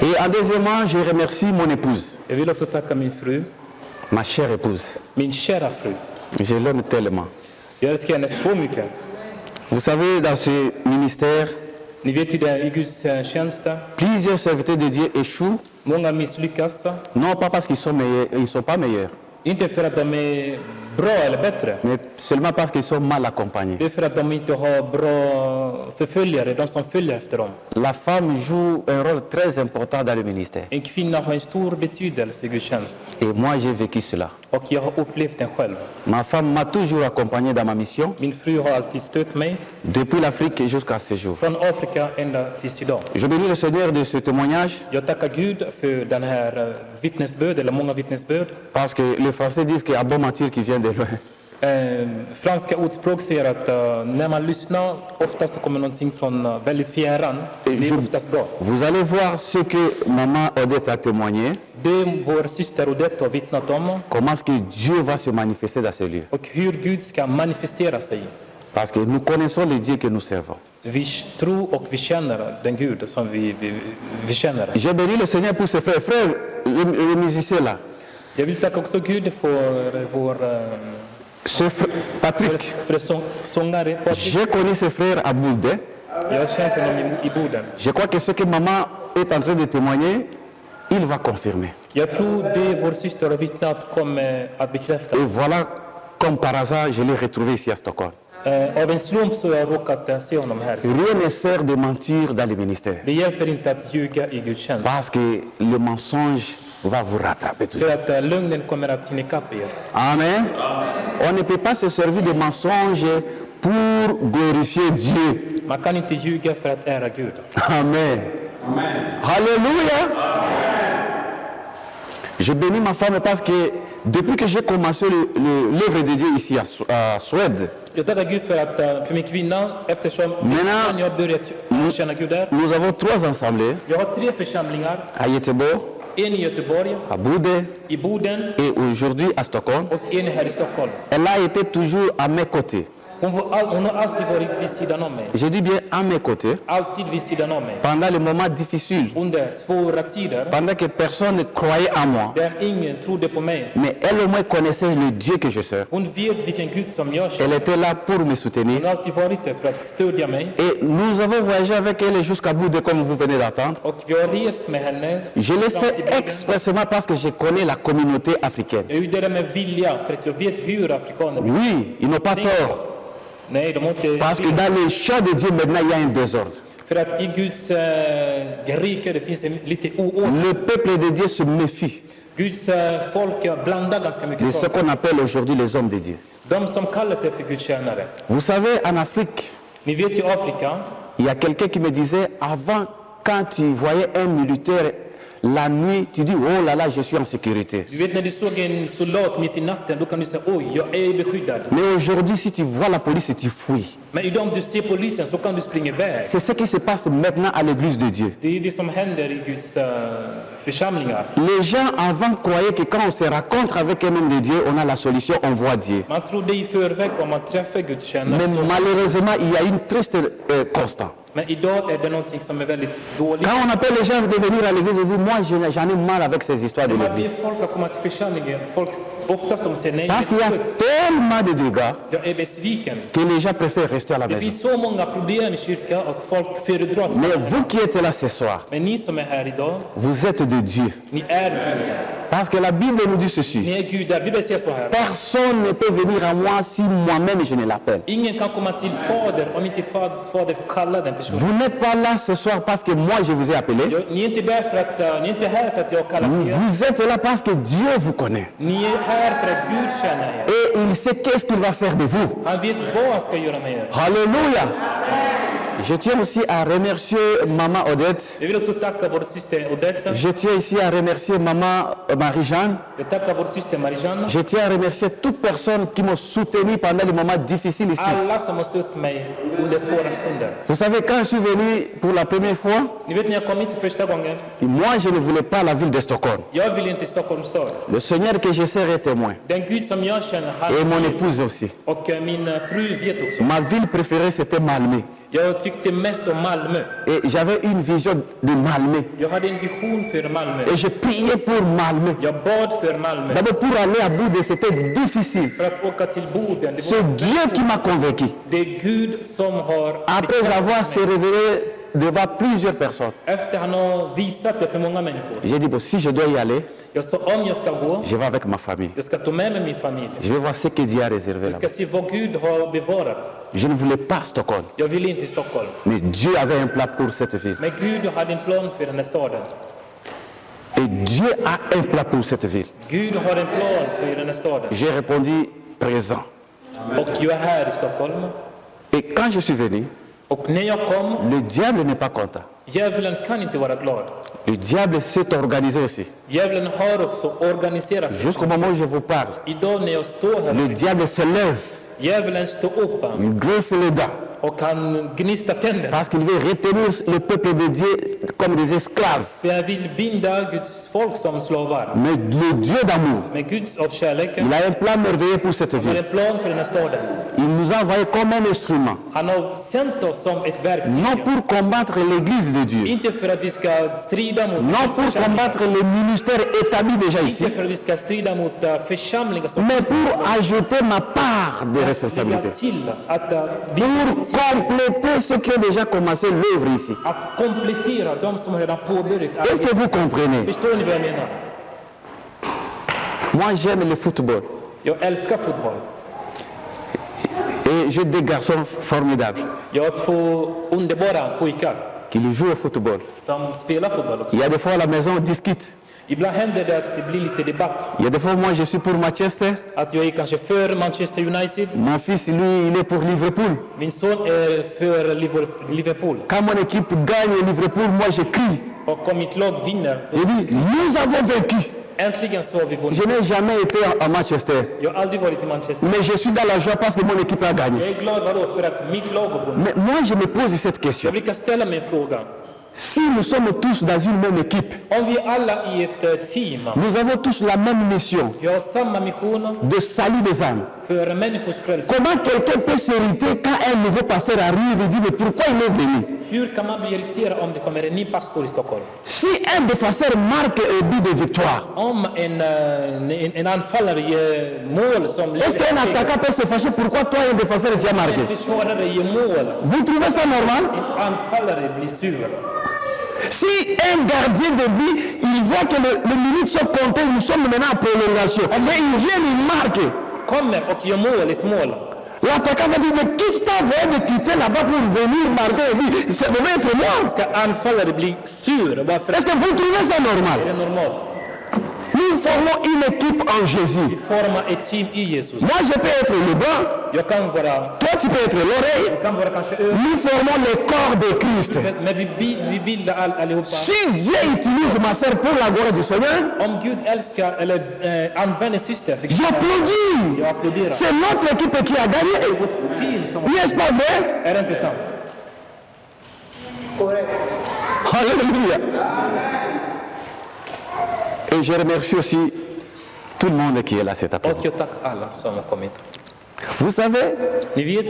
Et en deuxièmement, je remercie mon épouse, Jag vill också tacka min fru, ma chère épouse. min kära fru. Je l'aime tellement. Jag älskar henne så mycket. Vous savez, dans ce ministère, Ni vet i Guds tjänst, plusieurs serviteurs de Dieu échouent, många misslyckas. non pas parce qu'ils sont meilleurs, ils sont pas meilleurs, Inte för att de är bra eller bättre. mais seulement parce qu'ils sont mal accompagnés. Det är för att de inte har bra förföljare, de som följer efter dem. La femme joue un rôle très important dans le ministère. En kvinna har en stor betydelse i Guds tjänst. Et moi, j'ai vécu cela. Och jag har upplevt den själv. Ma femme m'a toujours accompagné dans ma mission, Min fru har alltid stött mig, depuis l'Afrique jusqu'à ce jour. från Afrika ända tills idag. Je bénis le Seigneur de ce témoignage, Jag tackar Gud för den här vittnesbörd, eller många vittnesbörd. parce que les Français disent qu'il y a bon mentir qui vient de loin. Franska ordspråk säger att när man lyssnar, oftast kommer någonting från väldigt fjärran. Det är oftast bra. Vous allez voir ce que maman Odette a témoigné, Det vår syster Odette har vittnat om, comment est-ce que Dieu va se manifester dans ce lieu. och hur Gud ska manifestera sig. Parce que nous connaissons le Dieu que nous servons. Vi tror och vi känner den Gud som vi känner. J'ai béni le Seigneur pour ses frères. Frères, le musicien là, Jag vill tacka också Gud för vår Patrick, sångare Patrik. j'ai connu ses frères à Boulde. Jag har känt honom i Boden. Je crois que ce que maman est en train de témoigner, il va confirmer. Jag tror det vår syster har vittnat kommer att bekräftas. Et voilà, comme par hasard, je l'ai retrouvé ici à Stockholm. Av en slump så har jag råkat se honom här. Rien ne sert de mentir dans le ministère. Det hjälper inte att ljuga i Guds tjänst. Parce que le mensonge va vous rattraper toujours. För att lögnen kommer att hinna ikapp er. Amen. On ne peut pas se servir de mensonges pour glorifier Dieu. Man kan inte ljuga för att ära Gud. Amen. Alléluia. Je bénis ma femme parce que depuis que j'ai commencé l'œuvre de Dieu ici à Suède, Jag tackar Gud för min kvinna eftersom Maintenant, jag har börjat känna Gud där. nous avons 3 assemblées Jag har 3 församlingar. à Göteborg, En i Göteborg, à Boude i Boden et aujourd'hui à Stockholm. och en här i Stockholm. Elle a été toujours à mes côtés. Hon har alltid varit vid sidan om mig. Je dis bien à mes côtés. Alltid vid sidan om mig. Pendant les moments difficiles, Under svåra tider pendant que personne ne croyait en moi, där ingen trodde på mig. mais elle au moins connaissait le Dieu que je sers. Hon vet vilken Gud som jag Elle känner. était là pour me soutenir. Hon har alltid varit där för att stödja mig. Et nous avons voyagé avec elle jusqu'à Boude, comme vous venez d'entendre. Och vi har rest med henne. Je l'ai fram fait till Boden. expressément parce que je connais la communauté africaine. Jag gjorde det med vilja för att jag vet hur afrikaner vill. Oui, ils n'ont pas tort. Nej, de har inte... Parce que dans le champ de Dieu, maintenant, il y a un désordre. För att i Guds rike det finns lite oordning. Le peuple de Dieu se méfie Guds folk blandar ganska de mycket ce folk. qu'on appelle aujourd'hui les hommes de Dieu. De som kallar sig för Guds tjänare. Vous savez, en Afrique, Ni vet i Afrika, il y a quelqu'un qui me disait, avant, quand tu voyais un militaire la nuit, tu dis, oh là là, je suis en sécurité. du vet när du såg en soldat mitt i natten, då kan du säga oj, jag är beskyddad. Mais aujourd'hui, si tu vois la police, tu fuis. Men idag om du ser polisen så kan du springa iväg. C'est ce qui se passe maintenant à l'église de Dieu. Det är det som händer i Guds församlingar. Les gens avant croyaient que quand on se rencontre avec un homme de Dieu, on a la solution, on voit Dieu. Man trodde i förväg om man träffar Guds tjänare. Mais malheureusement, il y a une triste constat. Men idag är det någonting som är väldigt dåligt. Quand on appelle les gens de venir à l'église, ils disent, moi j'en ai marre avec ces histoires de Man l'église. ber folk att komma till församlingen. Folk, oftast de säger nej. Parce qu'il y a tellement de dégâts Jag är besviken. que les gens préfèrent rester à la Det maison. finns så många problem i kyrkan att folk föredrar att Mais stanna. vous qui êtes là ce soir, Men ni som är här idag, vous êtes de Dieu. ni är Gud. Parce que la Bible nous dit Ni ceci. är gudar. Bibeln säger så här. Personne ne peut venir à moi si moi-même je ne l'appelle. Ingen kan komma till Fader om inte Fader kallar den personen. Vous n'êtes pas là ce soir parce que moi je vous ai appelé. Ni är inte där för att, ni är inte här för att jag kallar er. Vous êtes là parce que Dieu vous connaît. Ni är här för att Gud känner er. Et il sait qu'est-ce qu'il va faire de vous. Han vet vad han ska göra med er. Alléluia. Je tiens aussi à remercier Maman Odette. Vi vill också tacka vår syster Odette. Je tiens ici à remercier Maman Marie-Jeanne. Vi tackar vår syster Marijanne. Je tiens à remercier toute personne qui m'a soutenu pendant les moments difficiles ici. Alla som har stött mig under svåra stunder. Vous savez, quand je suis venu pour la première fois, Ni vet när jag kom hit för första gången. moi je ne voulais pas la ville de Stockholm. Jag vill inte till Stockholms stad. Le Seigneur que je sers est témoin. Den Gud som jag känner, Et mon han épouse aussi. och min fru vet också. Ma ville préférée c'était Malmö. Jag tyckte mest om Malmö. Et j'avais une vision de Malmö. Jag hade en vision för Malmö. Et je priais pour Malmö. Jag bad för Malmö. D'abord pour aller à Boden, c'était difficile. För att åka till Boden. C'est Dieu qui m'a convaincu. Det är Gud som har... Après avoir se révélé devant plusieurs personnes, Efter han har visat det för många människor. j'ai dit, bon, si je dois y aller, Jag sa om jag ska gå, je vais avec ma famille. jag ska ta med mig min familj. Je vais voir ce que Dieu a réservé Jag là. ska se vad Gud har bevarat. Je ne voulais pas Stockholm, Jag ville inte till Stockholm. mais Dieu avait un plan pour cette ville. Men Gud hade en plan för den här staden. Et Dieu a un plan pour cette ville. Gud har en plan för den här staden. J'ai répondu présent. Och jag är här i Stockholm. Et quand je suis venu, Och när jag kom, le diable n'est pas content. djävulen kan inte vara glad. Le diable s'est organisé aussi. Djävulen har också organiserat sig. Jusqu'au moment où je vous parle, Idag när jag står le här, diable se lève, djävulen står upp il greffe les dents, och han gnistar tänderna. parce qu'il veut retenir le peuple de Dieu comme des esclaves. För jag vill binda Guds folk som slavar. Mais le Dieu d'amour, Men Guds av kärleken il a un plan merveilleux pour cette har ville. en plan för den här staden. Il nous a envoyés comme un instrument, Han har sänt oss som ett verktyg. non pour combattre l'église de Dieu, Inte för att vi ska strida mot non pour combattre les ministères établis déjà ici, inte för att vi ska strida mot församlingar som mais pour ajouter ma part de lägga responsabilité, till att pour compléter ceux qui ont déjà commencé l'œuvre ici. att komplettera de som redan påbörjat Est-ce que arbetet. vous comprenez? Förstår ni vad jag menar? Moi, j'aime le football Jag älskar fotboll. et j'ai des garçons formidables Jag har två underbara pojkar qui jouent au football. som spelar fotboll också. Il y a des fois à la maison, on discute. Ibland händer det att det blir lite debatt. Il y a des fois, moi, je suis pour Manchester. Att jag är kanske för Manchester United. Mon fils, lui, il est pour Liverpool. Min son är för Liverpool. Quand mon équipe gagne Liverpool, moi, je crie. Och om mitt lag vinner, Je dis, nous avons vaincu. äntligen så har vi vunnit. Je n'ai jamais été à Manchester. Jag har aldrig varit i Manchester. Mais je suis dans la joie parce que mon équipe a gagné. Jag är glad vadå? För att mitt lag har vunnit. Mais moi, je me pose cette question. Jag brukar ställa mig en fråga. Si nous sommes tous dans une même équipe, Om vi alla i ett team, nous avons tous la même mission vi har samma mission de salut des âmes. för människors frälsning. Comment quelqu'un peut s'irriter quand un nouveau pasteur arrive et dit, mais pourquoi il est venu? Hur kan man bli irriterad om det kommer en ny pastor i Stockholm? Si un défenseur marque un but de victoire, Om en anfallare ger mål som est-ce qu'un attaquant peut se fâcher pourquoi toi, un défenseur, tu as marqué? En försvarare ger mål, Vous trouvez ça normal? en anfallare blir sur. Si un gardien de but, il voit que les minutes sont comptées, nous sommes maintenant en prolongation, mais il vient, il marque. Kommer och gör mål, ett mål. L'attaquant va dire, mais qui t'a envoyé de quitter là-bas pour venir marquer un but? Ça devait être moi. Ska anfallare bli sur? Varför Est-ce que vous trouvez ça är normal? det normalt? Nous formons une équipe en Jésus. Vi formar ett team i Jesus. Moi, je peux être le bras, Jag kan vara, toi, tu peux être l'oreille. jag kan vara kanske över, Nous formons le corps de Christ. men vi bildar allihopa. Si Dieu utilise ma sœur pour la gloire du Seigneur, Om Gud älskar eller använder syster, för j'applaudis. jag applåderar. C'est notre équipe qui a gagné. Team som N'est-ce pas vrai? är det inte sant? Alléluia. Et je remercie aussi tout le monde qui est là cet après-midi. Och jag tackar alla som har kommit. Vous savez, Ni vet,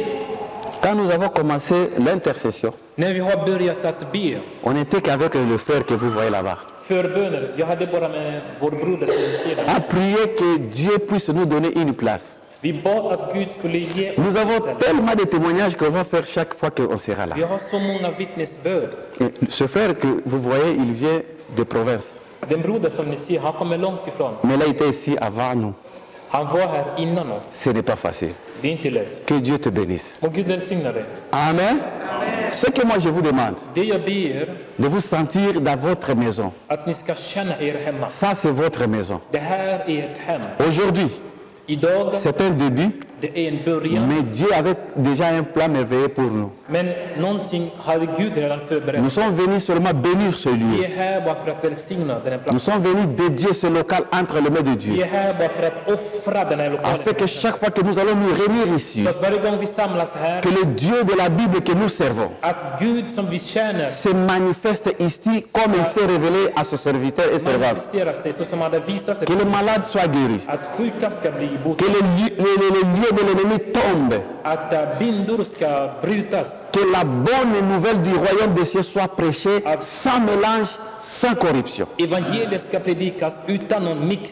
quand nous avons commencé l'intercession, när vi har börjat att be on n'était qu'avec le frère que vous voyez là-bas. förböner, jag hade bara med vår broder som vi ser där. À prier que Dieu puisse nous donner une place. Vi bad att Gud skulle ge Nous avons oss. tellement de témoignages qu'on va faire chaque fois qu'on sera là. Vi har så många vittnesbörd. Et ce frère que vous voyez, il vient de province. Den broder som ni ser, han kommer långt ifrån. Mais là, il était ici avant nous. Han var här innan oss. Ce n'est pas facile. Det är inte lätt. Que Dieu te bénisse. Och Gud välsigna dig. Amen. Ce que moi je vous demande, Det jag ber, de vous sentir dans votre maison. att ni ska känna er hemma. Ça, c'est votre maison. Det här är ert hem. Aujourd'hui, Idag, c'est un début, det det är en början. Mais Dieu avait déjà un plan merveilleux pour nous. Men någonting hade Gud redan förberett. Nous sommes venus seulement bénir ce Vi lieu. är här bara för att välsigna den här Nous platsen. sommes venus dédier ce local entre les mains de Vi Dieu. är här bara för att offra den här lokalen. Afin que chaque fois que nous allons nous réunir ici, Så att varje gång vi samlas här, que le Dieu de la Bible que nous servons att Gud som vi tjänar se manifeste ici comme il s'est révélé à ses serviteurs et servantes. manifesterar sig så som hade visat sig. Que les malades soient guéris. Att sjuka ska bli Que botade. les lieux de l'ennemi tombent. Att bindor ska brytas. Que la bonne nouvelle du royaume des cieux soit prêchée sans mélange, sans corruption. Evangeliet ska predikas utan någon mix.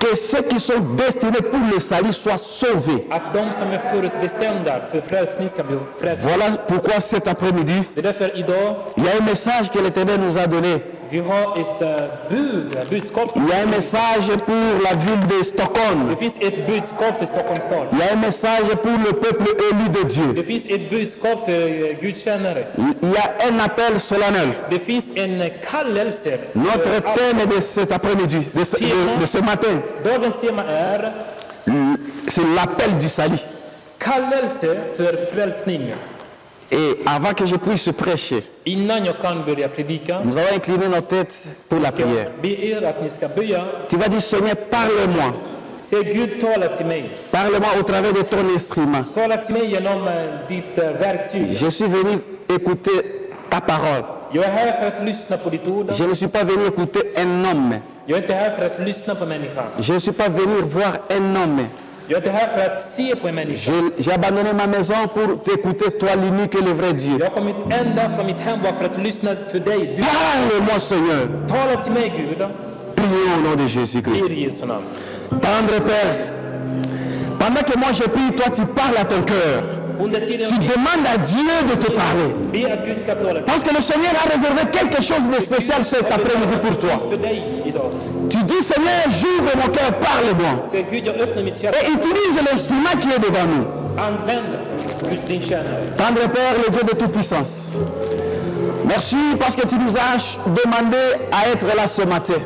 Que ceux qui sont destinés pour le salut soient sauvés. Att de som är förutbestämda för frälsning ska bli frälsta. Voilà pourquoi cet après-midi, Det är därför idag il y a un message que l'Éternel nous a donné. vi har ett budskap. Il y a un message pour la ville de Stockholm. Det finns ett budskap för Stockholms stad. Il y a un message pour le peuple élu de Dieu. Det finns ett budskap för gudstjänare. Il y a un appel solennel. Det finns en kallelse. Notre thème de cet après-midi, de ce matin, Dagens tema är c'est l'appel du salut. kallelse för frälsning. Et avant que je puisse prêcher, Innan jag kan börja predika, nous allons incliner nos têtes pour la prière. jag ber er att ni ska böja. Tu vas dire, Seigneur, parle-moi. Se Gud tala till mig. Parle-moi au travers de ton instrument. Tala till mig genom ditt verktyg. Je suis venu écouter ta parole. Jag är här för att lyssna på ditt ord. Je ne suis pas venu écouter un homme. Jag är inte här för att lyssna på människan. Je ne suis pas venu voir un homme. Jag är inte här för att se på en människa. J'ai abandonné ma maison pour t'écouter, toi l'unique et le vrai Dieu. Jag har kommit ända från mitt hem bara för att lyssna för dig. Du Parle-moi, Seigneur. talar till mig, Gud. Prions au nom de Jésus-Christ. I Jesu namn. Tendre Père, pendant que moi je prie, toi tu parles à ton cœur. Under tiden Tu demandes à Dieu de te parler. be att Gud ska tala till Parce que le Seigneur a réservé quelque chose de spécial cet après-midi pour toi. för dig idag. Tu dis, Seigneur, j'ouvre mon cœur, parle-moi. Säg Gud, jag öppnar mitt hjärta. Et utilise l'instrument qui est devant nous. Använd Gud, din tjänare. Tendre Père, le Dieu de toute puissance. Merci parce que tu nous as demandé à être là ce matin.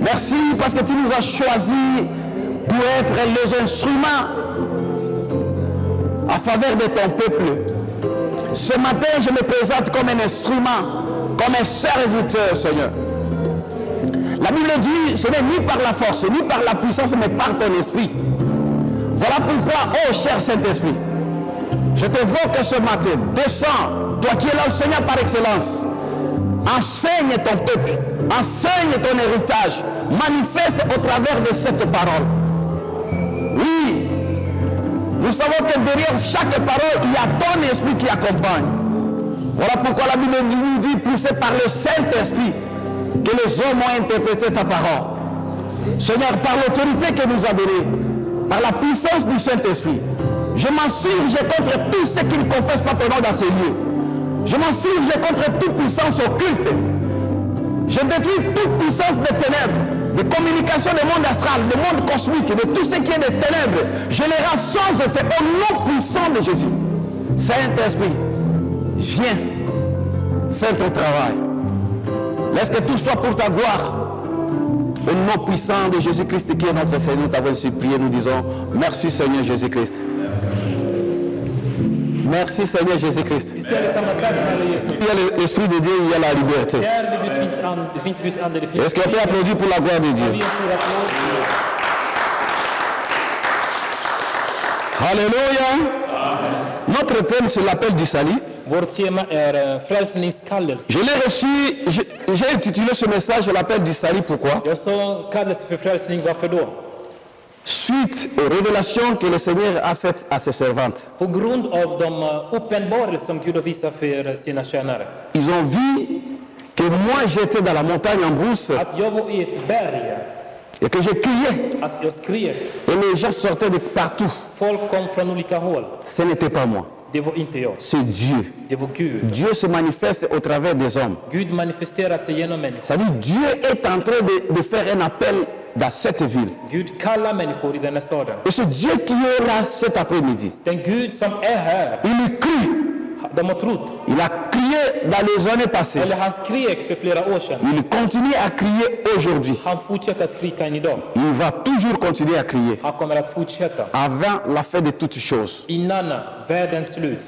Merci parce que tu nous as choisis pour être les instruments en faveur de ton peuple. Ce matin, je me présente comme un instrument, comme un serviteur, Seigneur. La Bible dit, ce n'est ni par la force, ni par la puissance, mais par ton esprit. Voilà pourquoi, oh cher Saint-Esprit, je t'évoque ce matin, descends, toi qui es là, le Seigneur par excellence. Enseigne ton peuple, enseigne ton héritage, manifeste au travers de cette parole. Oui, nous savons que derrière chaque parole, il y a ton esprit qui accompagne. Voilà pourquoi la Bible nous dit, poussé par le Saint-Esprit, que les hommes ont interprété ta parole. Seigneur, par l'autorité que nous a donnée, par la puissance du Saint-Esprit, je m'insurge contre tous ceux qui ne confessent pas ton nom dans ces lieux. Je m'insurge contre toute puissance occulte. Je détruis toute puissance des ténèbres, de communication du monde astral, du monde cosmique, de tout ce qui est des ténèbres. Je les rends sans effet au nom puissant de Jésus. Saint-Esprit, viens, fais ton travail. Laisse que tout soit pour ta gloire. Au nom puissant de Jésus-Christ qui est notre Seigneur, nous t'avons supplié, nous disons merci Seigneur Jésus-Christ. Merci Seigneur Jésus-Christ. Vi säger samma tack, Herre Jesus. Il y a l'Esprit de Dieu, il y a la liberté. Där det finns Guds ande, det finns Est-ce qu'on peut applaudir pour la gloire de Dieu? Vi ger stor applåd. Alléluia. Notre thème c'est l'appel du salut. Vårt tema är frälsningskallelse. Je l'ai reçu, j'ai intitulé ce message l'appel du salut. Pourquoi? Jag sa kallelse för frälsning, varför då? Suite aux révélations que le Seigneur a faites à ses servantes. På grund av de uppenbarelser som Gud har visat för sina tjänare. Ils ont vu que moi j'étais dans la montagne en brousse Att jag var i ett berg, et que je criais att jag skrek. et les gens sortaient de partout. Folk kom från olika håll. Ce n'était pas moi, Det var inte jag, c'est Dieu. det var Gud. Dieu se manifeste au travers des hommes. Gud manifesterar sig genom människor. C'est-à-dire Dieu est en train de faire un appel dans cette ville. Gud kallar människor i den här staden. Et c'est Dieu qui est là cet après-midi. Den Gud som är här, Il crie De har trott. Il a crié dans les années passées. Eller han skrek för flera år sedan. Il continue à crier aujourd'hui. Han fortsätter att skrika än idag. Il va toujours continuer à crier Han kommer att fortsätta. avant la fin de toutes choses. Innan världens slut.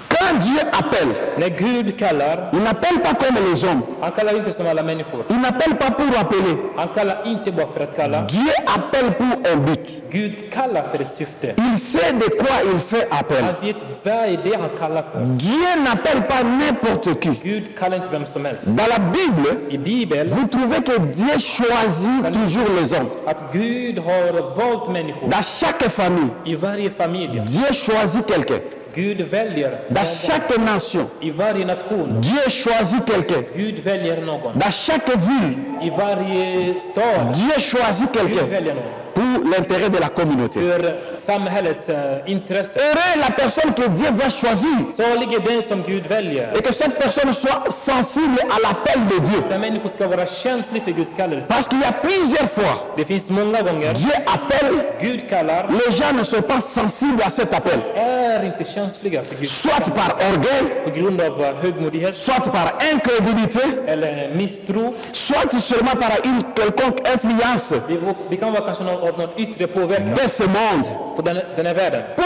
Quand Dieu appelle, När Gud kallar, il n'appelle pas comme les hommes. han kallar inte som alla människor. Il n'appelle pas pour appeler. Han kallar inte bara för att kalla. Dieu appelle pour un but. Gud kallar för ett syfte. Il sait de quoi il fait appel. Han vet vad är det han kallar för. Dieu n'appelle pas n'importe qui. Gud kallar inte vem som helst. Dans la Bible, I Bibeln, vous trouvez que Dieu choisit toujours les hommes. att Gud har valt människor. Dans chaque famille, I varje familj. Dieu choisit quelqu'un. Gud väljer Dans någon. chaque nation, I varje nation. Dieu choisit quelqu'un. Gud väljer någon. Dans chaque ville, I varje stad. Dieu choisit Gud quelqu'un väljer någon. pour l'intérêt de la communauté. För samhällets intresse. Heureux est la personne que Dieu va choisir Salig är den som Gud väljer. et que cette personne soit sensible à l'appel de Dieu. Där människor ska vara känslig för Guds kallelse. Parce qu'il y a plusieurs fois, Det finns många gånger Dieu appelle, Gud kallar, les gens ne sont pas sensibles à cet appel. är inte känsliga för Gud. Soit par orgueil, På grund av högmodighet soit par incrédulité, eller misstro. soit seulement par une quelconque influence Det kan vara kanske av någon yttre påverkan de ce monde. på den här världen. Pour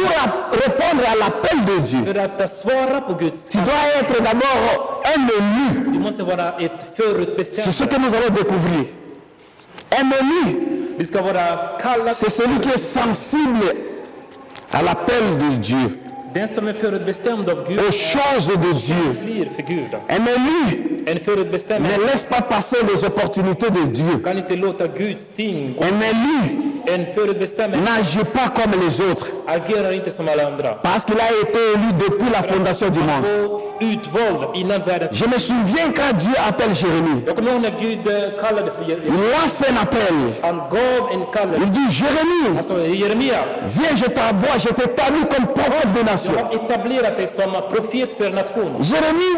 répondre à l'appel de Dieu, För att svara på Guds tu dois être d'abord un élu. du måste vara ett C'est förutbestämt. ce que nous allons découvrir. Un élu, Vi ska vara kallade. c'est celui qui est sensible à l'appel de Dieu, Den som är förutbestämd av Gud aux choses de Dieu. blir för Gud. Un élu En förutbestämd ne laisse pas passer les opportunités de Dieu. kan inte låta Guds ting. Un élu En förutbestämd n'agit pas comme les autres agerar inte som alla andra. parce qu'il a été élu depuis la fondation du monde. Och utvald innan världens. Je me souviens quand Dieu appelle Jérémie. Jag kommer ihåg när Gud kallade för Il lance un appel. Han gav en kallelse. Il dit, Jérémie, Alltså Jeremia, viens, je t'envoie, je t'ai établi comme prophète de jag nation. har etablerat dig som profet för nationen. Jérémie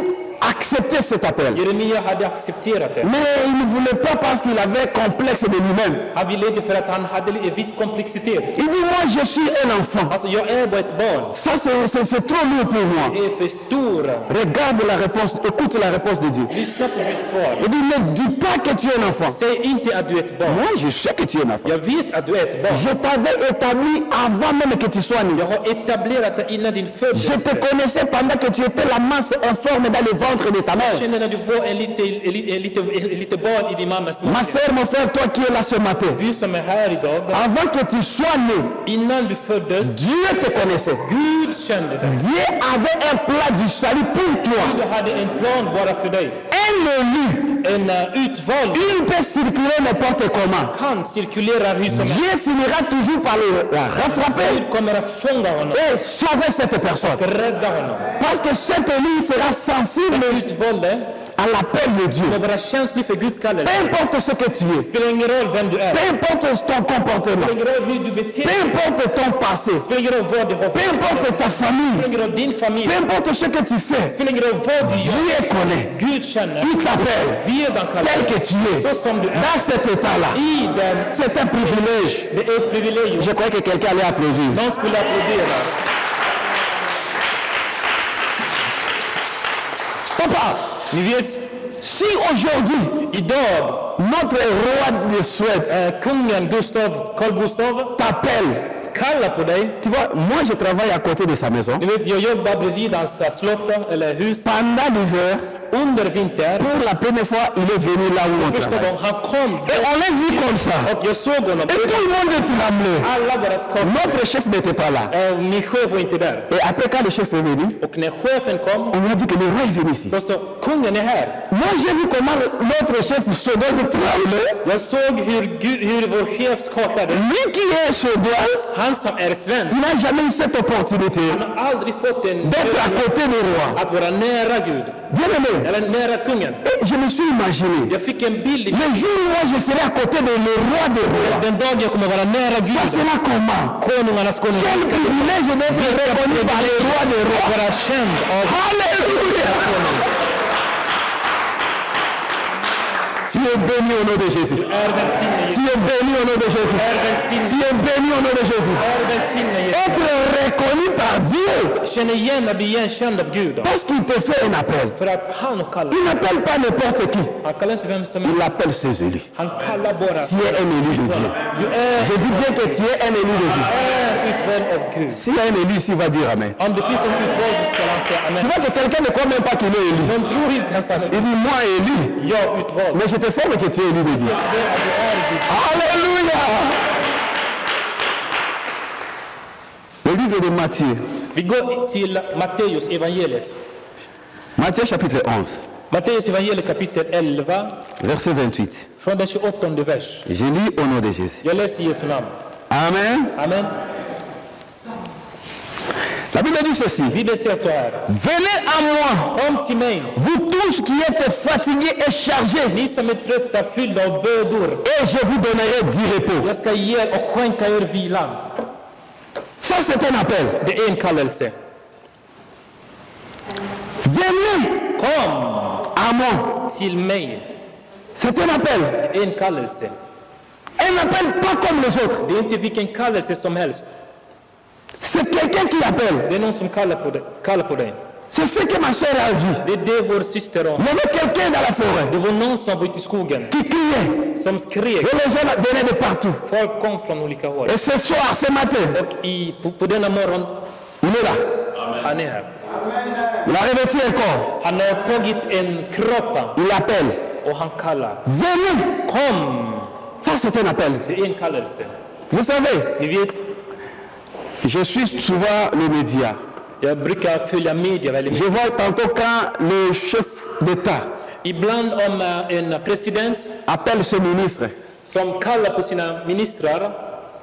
acceptait cet appel. Jeremia hade accepterat det. Mais il ne voulait pas parce qu'il avait complexe de lui-même. Han ville inte för att han hade en viss komplexitet. Il dit, moi je suis un enfant. Alltså jag är bara ett barn. Ça c'est trop lourd pour moi. Det är för stor. Regarde la réponse, écoute la réponse de Dieu. Lyssna på mitt svar. Il dit, ne dis pas que tu es un enfant. Säg inte att du är ett barn. Moi je sais que tu es un enfant. Jag vet att du är ett barn. Je t'avais établi avant même que tu sois né. Jag har etablerat dig innan din Je födelse. te connaissais pendant que tu étais la masse informe dans le ventre de ta mère. Känner när du var en lite barn i din mammas Ma mage. soeur, mon frère, toi qui es là ce matin, Du som är här idag. avant que tu sois né, Innan du föddes. Dieu te connaissait. Gud kände dig. Dieu avait un plan du salut pour toi. Gud hade en plan bara för dig. Un élu, En utvald il peut circuler n'importe comment. kan cirkulera hur som helst. Dieu finira toujours par le rattraper Gud kommer att fånga honom. et sauver cette personne. Och rädda honom. Parce que cet élu sera sensible Utvalde à l'appel de Dieu. kommer vara känslig för Guds Peu kallelse. importe ce que tu es, Spelar ingen roll vem du är. peu importe ton comportement, Spelar ingen roll hur du beter peu dig. importe ton passé, Spelar ingen roll vad du har peu för. importe ta famille, Spelar ingen roll din familj. peu importe ce que tu fais, Spelar ingen roll vad du gör. Dieu connaît. Gud känner. Il t'appelle Redan tel kallar. que tu es. Så som du är. Dans cet état-là, I den. c'est un privilège. Det är ett privilegium. Je croyais que quelqu'un allait applaudir. Någon skulle applådera. Papa, Ni vet, si aujourd'hui, idag notre roi de Suède kungen Carl Gustav t'appelle, kallar på dig. tu vois, moi je travaille à côté de sa maison. Ni vet, jag jobbar bredvid hans slott eller hus. Pendant l'hiver, Under vinter. pour la première fois, il est venu là où on Första travaille. gången han kom. Et on l'a vu comme ça. Och jag såg honom. Et tout le monde tremblait. Alla bara skakade. Notre chef n'était pas là. Min chef var inte där. Et après, quand le chef est venu, Och när chefen kom, on lui a dit que le roi est venu ici. då sa kungen är här. Moi, j'ai vu comment notre chef suédoise tremblait. Jag såg hur vår chef skakade. Lui qui est suédoise, Han som är svensk. il n'a jamais eu cette opportunité Han har aldrig fått en d'être à côté du roi. att vara nära Gud. Bien aimé. Eller nära kungen. Et je me suis imaginé, Jag fick en bild. le jour où moi je serai à côté de le roi des rois, Den dag jag kommer vara nära ça Gud. sera comment? Konungarnas konung. Quel privilège d'être reconnu par les rois des rois. Vara känd av Alléluia! Tu es béni au nom de Jésus. är välsignad. Tu es béni au nom de Jésus. Är välsignad. Tu es béni au nom de Jésus. Är välsignad. Être reconnu par Dieu, känner igen att bli igenkänd av Gud. Parce qu'il te fait un appel. För att han kallar. Il n'appelle pas n'importe qui. Han kallar inte vem som Il helst. appelle ses élus. Han kallar bara. Tu es un élu de Dieu. Du är Je dis bien que tu es un élu de Dieu. utvald av Gud. S'il y a un élu ici, il va dire Amen. Om det finns en utvald så ska han säga Tu amen. vois que quelqu'un ne croit même pas qu'il est élu. De tror inte ens att Il dit moi élu. jag är utvald. Mais je t'informe que tu es élu de Dieu. Det är att du är Gud. Alléluia. Le livre de Matthieu. Vi går till Matteus evangeliet. Matthieu chapitre 11, Matteus evangeliet kapitel 11 verset 28. från den 28 vers. Je lis au nom de Jésus. Jag läser Jesu namn. Amen. Amen. La Bible dit ceci. Bibeln säger så här. Venez à moi, Kom till mig, vous tous qui êtes fatigués et chargés, ni som är trötta, fyllda av bördor. et je vous donnerai du repos. Jag ska ge och skänka er vilan. Ça, c'est un appel. Det är en kallelse. Venez Kom à moi. till mig. C'est un appel. Det är en kallelse. Un appel pas comme les autres. Det är inte vilken kallelse som helst. C'est quelqu'un qui appelle. Det är någon som kallar på dig. C'est ce que ma soeur a vu. Det är det vår syster har. Il y avait quelqu'un dans la forêt Det var någon som var ute i skogen, qui criait. som skrek. Et les gens venaient de partout. Folk kom från olika håll. Et ce soir, ce matin, Och på denna morgon, il est là. han är här. Il a revêtu un corps. Han har tagit en kropp Il appelle. och han kallar. Venez. Kom! Ça, c'est un appel. Det är en kallelse. Vous savez, Ni vet, je suis souvent les médias. jag brukar följa media väldigt Je mycket. vois tantôt quand le chef d'État Ibland om en president appelle ce ministre. som kallar på sina ministrar.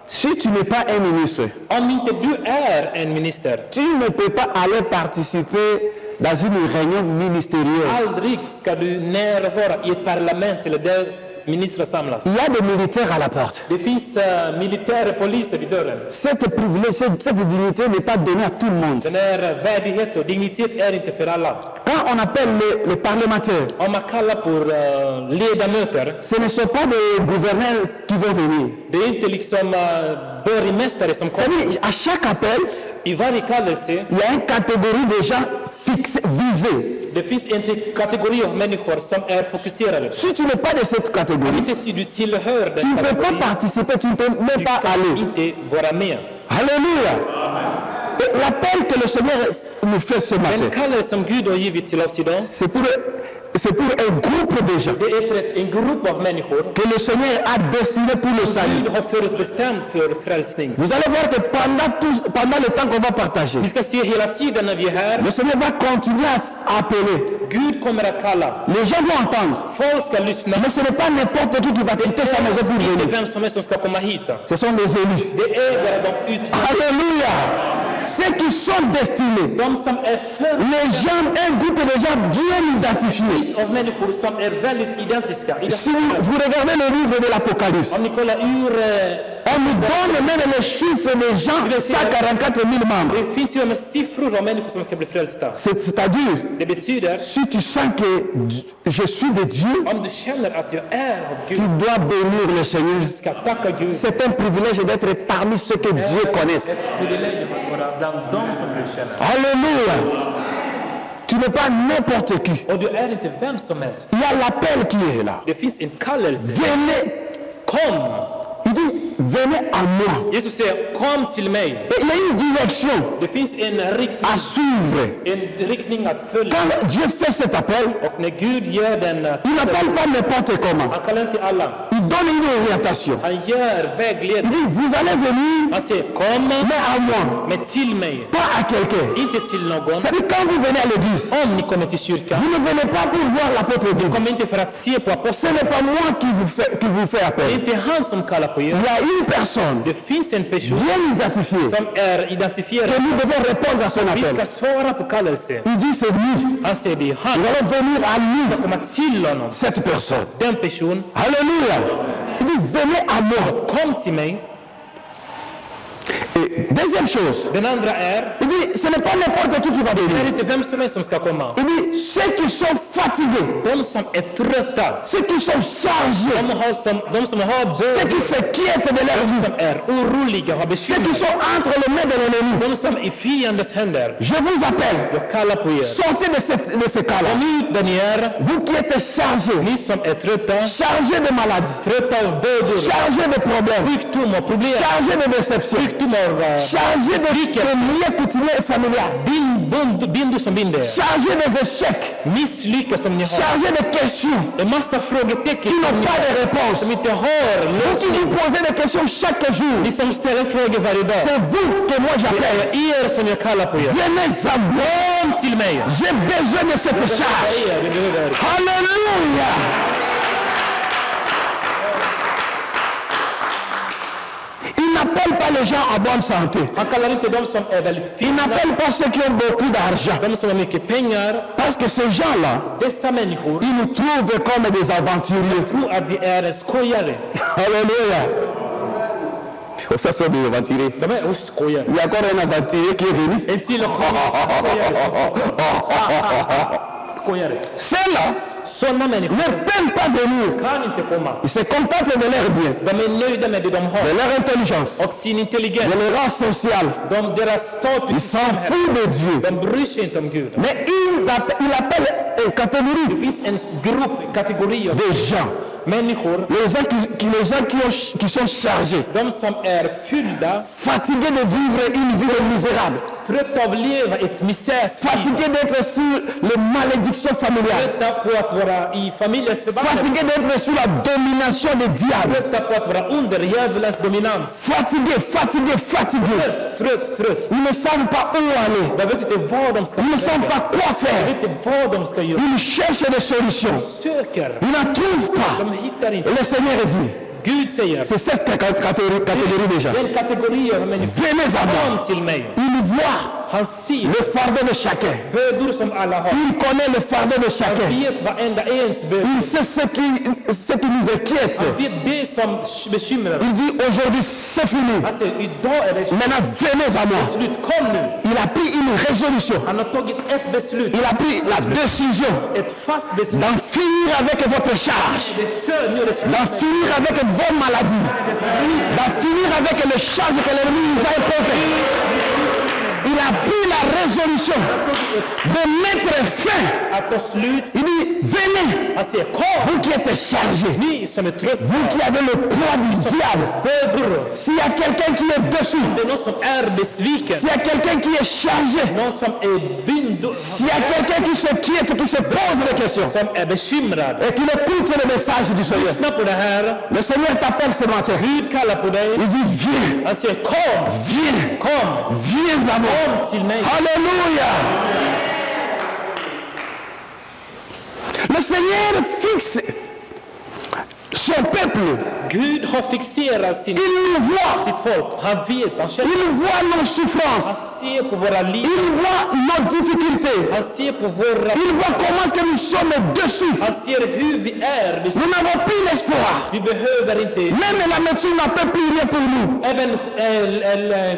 Si tu n'es pas un ministre, Om inte du är en minister, tu ne peux pas aller participer dans une réunion ministérielle. aldrig ska du närvara i ett parlament eller där ministrar samlas. Il y a des militaires à la porte. Det finns militära poliser vid dörren. Cette privilège, cette dignité n'est pas donnée à tout le monde. Den här värdighet och dignitet är inte för alla. Quand on appelle les parlementaires, Om man kallar på ledamöter, ce ne sont pas des gouverneurs qui vont venir. det är inte liksom borgmästare som kommer. C'est-à-dire, à chaque appel, I varje kallelse, il y a une catégorie de gens fixés, visés. det finns en kategori av människor som är fokuserade. Si tu n'es pas de cette Om catégorie, inte du tillhör tu den ne peux pas kategorin, participer, tu ne peux même du pas kan aller. inte vara med. Alléluia. Et l'appel que le Seigneur nous fait ce Den matin, kallelse som Gud har givit till oss idag, c'est pour un groupe de gens det är för en grupp av människor que le Seigneur a destiné pour le salut. Gud har förutbestämt för frälsning. Vous allez voir que pendant le temps qu'on va partager, Vi ska se hela tiden när vi är här, le Seigneur va continuer à appeler. Gud kommer att kalla. Les gens vont entendre. Folk ska lyssna. Mais ce n'est pas n'importe qui va quitter sa maison pour Inte venir. vem som helst som ska komma hit. Ce sont les élus. Det är bara de utvalda. Alléluia. Ceux qui sont destinés. De som är Les gens, un groupe de gens bien identifiés. av människor som är väldigt identiska. Si vous regardez le livre de l'Apocalypse, Om ni kollar ur, on nous donne même les chiffres des gens, 144 000 membres. det finns ju med siffror av människor som ska bli frälsta. C'est-à-dire, Det betyder, si tu sens que je suis de Dieu, om du känner att jag är av tu Gud, dois bénir le Seigneur. du ska tacka Gud. C'est un privilège d'être parmi ceux que Dieu connaisse. Ett privilegium att vara bland dem som Gud känner. Alléluia. Tu n'es pas n'importe qui. Och du är inte vem som helst. Il y a l'appel qui est là. Det finns en kallelse. Venez. Kom! Il dit, venez à moi. Jesus säger, kom till mig. Et il y a une direction Det finns en riktning, à suivre. en riktning att följa. Quand Dieu fait cet appel, Och när Gud gör den, il n'appelle pas n'importe comment. han kallar inte alla. Il donne une orientation. Han gör Il vägledning. dit, vous allez venir, Han säger, kom mais à moi, men till mig. pas à quelqu'un. Inte till någon. C'est-à-dire, quand vous venez à l'église, Om ni kommer till kyrkan, vous ne venez pas pour voir l'apôtre Dieu. kom inte för att se på Ce aposteln. n'est pas moi qui vous fait Det är appel. inte han som kallar på er. Il y a une personne Det finns en person bien identifiée som är identifierad. que nous devons répondre à son Vi appel. ska svara på kallelse. Il dit, c'est lui. Han säger, det är han. Nous allons venir à lui, Komma till honom. cette personne. Den person, Alléluia. Il dit, venez à moi. kom till mig. Et deuxième chose, Den andra är, il dit, ce n'est pas n'importe qui va det är venir. inte vem som helst som ska komma. Il dit, ceux qui sont fatigués, De som är trötta, ceux qui sont chargés, de som har ceux qui bördor, s'inquiètent de leur vie, som är oroliga, har ceux qui bekymmer, sont entre les mains de l'ennemi. de som är i fiendens händer. Je vous appelle, Jag kallar på er. sortez de ce cas-là. Kom ut där ni är, Vous qui êtes chargés, ni som är trötta, chargés de maladies, trötta av bördor, chargés de problèmes, sjukdom och problem, chargés de déceptions, sjukdom och chargés de liens coutumiers et familiales, bindor som binder, chargés des échecs, misslyckas som ni har, chargés de questions en massa frågetecken qui n'ont pas de réponse. som inte har Vous qui lösning. vous posez des questions chaque jour, Ni som ställer frågor varje dag, c'est vous que moi det j'appelle. är er som jag kallar på er. Venez à moi. Kom till mig. J'ai besoin de cette charge. Vi behöver Alléluia. Il n'appelle pas les gens en bonne santé. Han kallar inte de som är väldigt Il fina, n'appelle pas ceux qui ont beaucoup d'argent. de som har mycket pengar. Parce que ces gens-là, Dessa människor ils nous trouvent comme des aventuriers. tror att vi är en skojare. Alléluia. Oh, ça c'est des aventuriers. De är skojare. Il y a encore un aventurier qui est venu. En till och skojare. Ceux-là Sådana människor ne peuvent pas venir. kan inte komma. Ils se contentent de leur bien, De är nöjda med det de de har leur intelligence, och sin de intelligens. leur rang social. Deras status i Ils s'en samhället. foutent de Dieu. De bryr sig inte om Gud. Mais il appelle une catégorie Det finns en grupp, kategori av de gens. människor, Les gens qui sont chargés, de som är fyllda, fatigués de vivre une vie misérable, trötta av att leva ett misärt liv, fatigués d'être sur les malédictions familiales, trötta på att vara i familjens förbannelse, fatigués d'être sur la domination des diables, trötta på att vara under djävulens dominans. fatigués. Trött. Ils ne savent pas où aller, De vet inte vad de ska ils ne savent göra. pas quoi De faire, vet inte vad de ska göra. ils cherchent des solutions, Söker. ils n'en trouvent pas. De hittar Et inte. le Seigneur dit, Gud säger, c'est cette catégorie des gens. den kategori av människor, Venez à moi. kom till mig. Il voit Han ser le fardeau de chacun. bördor som alla har. Il connaît le fardeau de Han chacun. vet varenda ens bördor. Il sait ce qui nous inquiète. Han vet det som bekymrar oss. Il dit aujourd'hui c'est fini. Han säger, idag är det Maintenant venez à moi. slut. Kom nu. Il a pris une résolution. Han har tagit ett beslut. Il a pris la décision Ett fast beslut. d'en finir avec votre charge. Det är kör, nu är det slut. D'en finir avec vos maladies. D'en finir avec les charges que l'ennemi nous a imposées. Il a pris la résolution de mettre fin. Att ta slut. Il dit venez, Han säger, kom. vous qui êtes chargés. Ni som är trötta. Vous qui avez le poids du diable, s'il y a quelqu'un qui est dessus, Det är någon som är besviken. s'il y a quelqu'un qui est chargé, Någon som är s'il y a quelqu'un qui s'inquiète, qui se pose des questions som är bekymrad. et qui écoute le message du Seigneur, Lyssna på det här. le Seigneur t'appelle ce matin. Gud kallar på dig. Il dit viens, Han säger, kom. viens, Kom. viens à moi. Kom till mig. Alléluia. Le Seigneur fixe son peuple. Gud har fixerat Il nous voit. sitt folk. Han vet, han känner. Il voit nos Han souffrances. ser på våra liv. Il voit nos difficultés. Han ser på våra... Il voit comment est-ce que nous sommes dessus. Han ser hur vi är. Nous n'avons plus l'espoir. Vi behöver inte... Même la médecine n'a pas plus rien pour nous. Även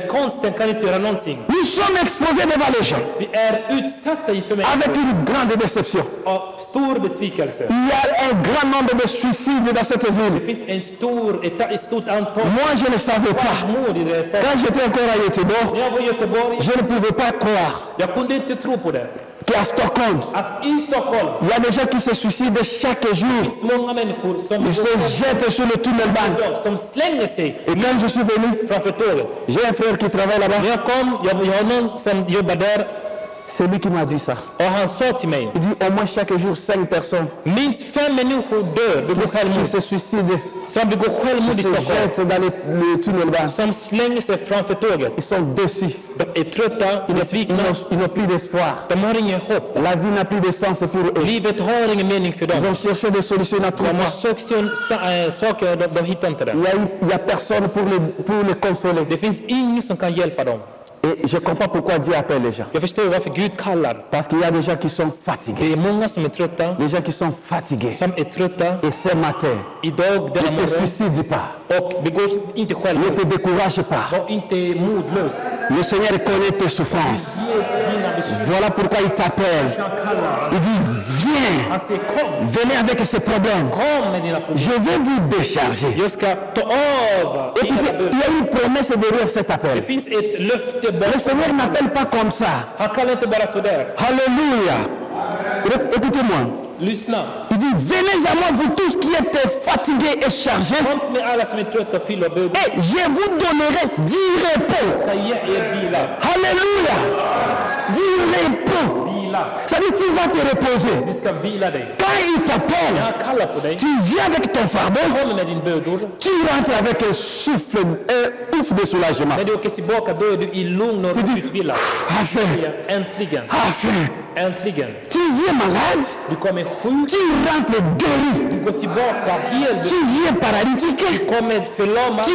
konsten kan inte göra någonting. Nous sommes exposés devant les gens Vi är utsatta inför avec människor une grande déception. av stor besvikelse. Il y a un grand nombre de suicides dans cette Det ville. finns ett stort antal Moi, je ne savais pas. mord i det här stället. Quand j'étais encore à Göteborg, När jag var i Göteborg, je ne pouvais pas croire jag kunde inte tro på det. qu'à Stockholm, Att i Stockholm il y a des gens qui se suicident chaque jour. finns många människor Ils se jettent sur le tunnelbane. som slänger sig Et quand je suis venu, framför tåget. j'ai un frère qui travaille là-bas. När jag kom, jag har någon som jobbar där C'est lui qui m'a dit ça. och han sa till mig, Il dit au moins chaque jour 5 personnes minst 5 människor dör, begår qui självmord. se suicident, Som begår självmord qui i se Stockholm. jettent dans le tunnelbane. Som slänger sig framför tåget. Ils sont déçus. De är trötta, besvikna. Ils n'ont plus d'espoir. De har ingen hopp. La vie n'a plus de sens pour eux. Livet har ingen mening för Ils dem. ont cherché des solutions, ils n'en De trouvent har pas. sökt saker, de hittar inte det. Il y a personne pour les consoler. Det finns ingen som kan hjälpa dem. Et je comprends pourquoi Dieu appelle les gens. Jag förstår varför Gud kallar. Parce qu'il y a des gens qui sont Det fatigués. är många som är trötta, Les gens qui sont fatigués. som är trötta Et ce matin, idag, ne denna te morgon, suicide pas. och begår inte Ne självmord. te décourage pas. Var inte modlös. Le Seigneur connaît tes souffrances. Ge dina bekymmer. Voilà pourquoi il t'appelle. Han kallar. Il dit, viens, Han säger kom, venez avec ces problèmes. kom med dina problem. Je vais vous décharger. Jag ska ta av Écoutez, dina il bördor. y a une promesse derrière cet Det appel. finns ett löfte Le bakom. Seigneur n'appelle pas comme ça. Han kallar inte bara sådär. Alléluia. Écoutez-moi. Lyssna. Il dit, venez à moi, vous tous qui êtes fatigués et chargés, Kom till mig alla som är trötta och fyllda av bördor. et je vous donnerai 10 repos. Jag ska ge er vila. Alléluia. 10 repos. Vila. Ça dit, tu vas te reposer. Du ska vila dig. Quand il t'appelle, När han kallar på dig, tu viens avec ton fardeau, kom med din bördor. tu rentres avec un souffle, un ouf de soulagement. När du åker tillbaka då är du i lugn och utvilad. Enfin, Äntligen, enfin, äntligen. tu viens malade, Du kommer sjuk, tu rentres guéri, du går tillbaka helt. tu viens paralytique, Du kommer förlamad,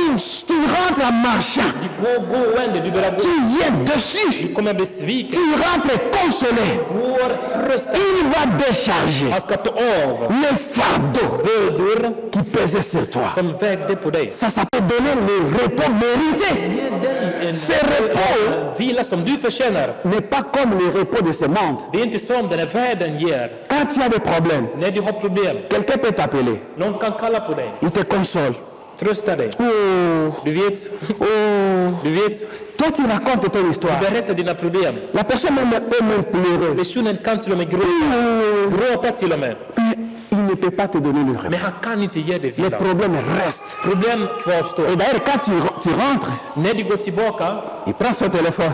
tu rentres en marchant, du går gående, du börjar gå. tu viens dessus, Du kommer besviken, tu rentres consolé. går tröstad. Il va décharger Han ska ta av le fardeau bördor qui pesait sur toi. som vägde på dig. Ça peut donner le repos mérité. Ge dig en Ce repos vila som du förtjänar. n'est pas comme le repos de ce monde. Det är inte som den här världen ger. Quand tu as des problèmes, När du har problem, quelqu'un peut t'appeler, någon kan kalla på dig, il te console. trösta dig. Oh, Du vet, toi tu racontes ton histoire. berätta dina problem. La personne peut même pleurer. Personen kan till och med gråta till och med. Mais il ne peut pas te donner le repos. Men han kan inte ge dig Le vila. problème reste. Problem kvarstår. Et d'ailleurs, quand tu rentres, När du går tillbaka, il prend son téléphone.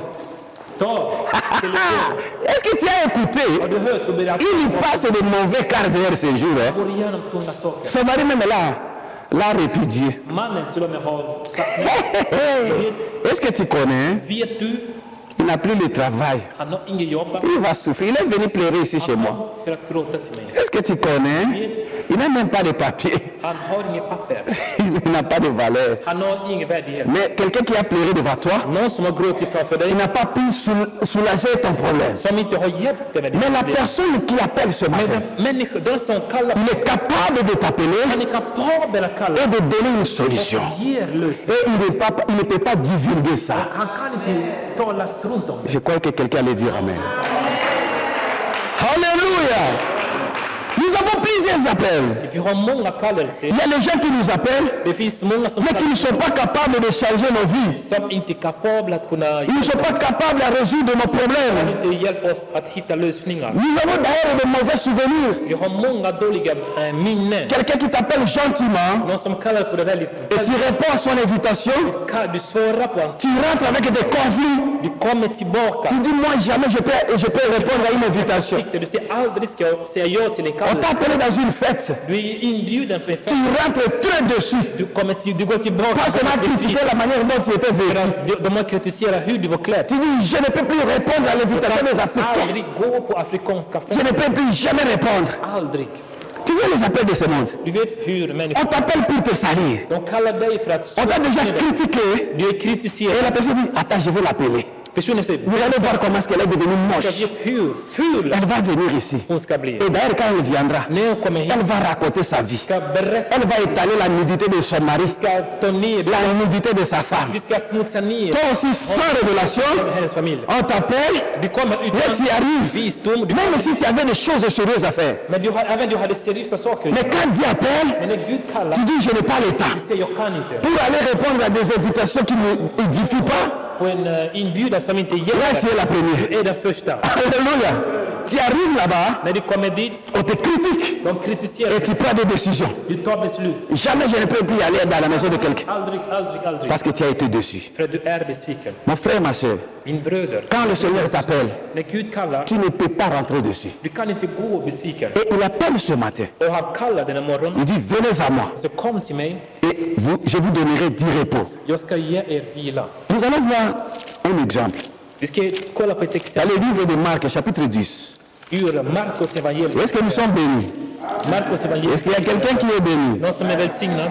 ta telefon. Est-ce que tu as écouté? Har du hört och börjat Il passe de mauvais quarts d'heure ce jour. Hein? gå igenom tunga saker. Son mari même l'a répudié. Mannen till och med har sagt nej. Est-ce que tu connais? Hein? Vet du, Il n'a plus le travail. han har inget jobb. Il va souffrir. Il est venu pleurer ici chez moi. För att gråta till mig. Est-ce que tu connais? Il n'a même pas de papier. Han har inget papper. Il n'a pas de valeur. Han har ingen värdighet. Mais quelqu'un qui a pleuré devant toi, Någon som har gråtit framför dig, il n'a pas pu soulager ton problème. som inte har hjälpt dig med Mais ditt la problem. personne qui appelle ce matin, Människor, den som kallar, il est capable de t'appeler han är kapabel att kalla et de donner une solution. och ger lösning. Et il ne peut pas divulguer ça. Han kan inte tala strunt om det. Je crois que quelqu'un allait dire Amen. Alléluia. Nous avons plusieurs appels. Vi har många kallelser. Il y a les gens qui nous appellent, Det finns många som, mais qui ne sont pas capables de changer nos vies. som inte är kapabla att kunna Ils ne sont pas capables de résoudre nos problèmes. inte hjälpa oss att hitta lösningar. Nous avons d'ailleurs de mauvais souvenirs. Vi har många dåliga minnen. Quelqu'un qui t'appelle gentiment Någon som kallar på det väldigt, et tu réponds à son invitation, du svarar på hans, tu rentres avec des conflits. du kommer tillbaka. Tu dis, moi jamais je peux répondre à une invitation. Du säger aldrig ska jag säga ja till en On t'a kallelse. appelé dans une fête. Du är inbjuden på en Tu fest. rentres très dessus. Du går tillbaka. Parce qu'on a critiqué la manière dont tu étais vêtu. De har kritiserat hur du var klädd. Tu dis, je ne peux plus répondre à l'invitation des Africains. Aldrig gå på afrikanska Je ne fester. peux plus jamais répondre. Aldrig. Tu vois les appels de ce monde. Du vet hur On människor, t'appelle pour te salir. de kallar dig för att On t'a déjà critiqué. du är Et kritiserad. la personne dit, attends, je vais l'appeler. Personen säger, Vous allez voir comment est-ce qu'elle est devenue jag moche. vet hur ful Elle va venir ici. hon ska bli. Et d'ailleurs, quand elle viendra, När hon kommer hit elle va raconter sa vie. ska berätta, Elle va étaler la nudité de son mari, ska ta ner, la nudité de sa femme. vi ska smutsa ner Toi aussi, sans révélation, hennes familj. on t'appelle, Du kommer là utan tu arrives. visdom, Même si tu avais des choses sérieuses à faire. men även du hade seriösa saker. Mais quand Dieu appelle, Men när Gud kallar, tu dis, je n'ai pas le temps. du säger jag kan inte. Pour aller répondre à des invitations qui ne édifient pas, På en inbjudan som inte là hjälper. tu es la première. Du är den första. Alléluia. Tu arrives là-bas, När du kommer dit, on te critique de kritiserar et dig. tu prends des décisions. Du tar beslut. Jamais je ne peux plus aller dans la maison de quelqu'un Aldrig. parce que tu as été déçu. För att du är besviken. Mon frère, ma soeur, Min bröder, quand le Seigneur t'appelle, när Gud kallar, tu ne peux pas rentrer dessus. du kan inte gå besviken. Et il appelle ce matin. Och han kallar den här morgonen. Il dit, venez à moi Så kom till mig, et je vous donnerai 10 repos. jag ska ge er vila. Nous allons voir un exemple. Vi ska kolla på ett Dans exempel le livre de Marc, chapitre 10. ur Markus evangelium. Est-ce que nous sommes bénis? Markus evangelium. Est-ce qu'il y a quelqu'un qui est béni? Någon som är välsignad.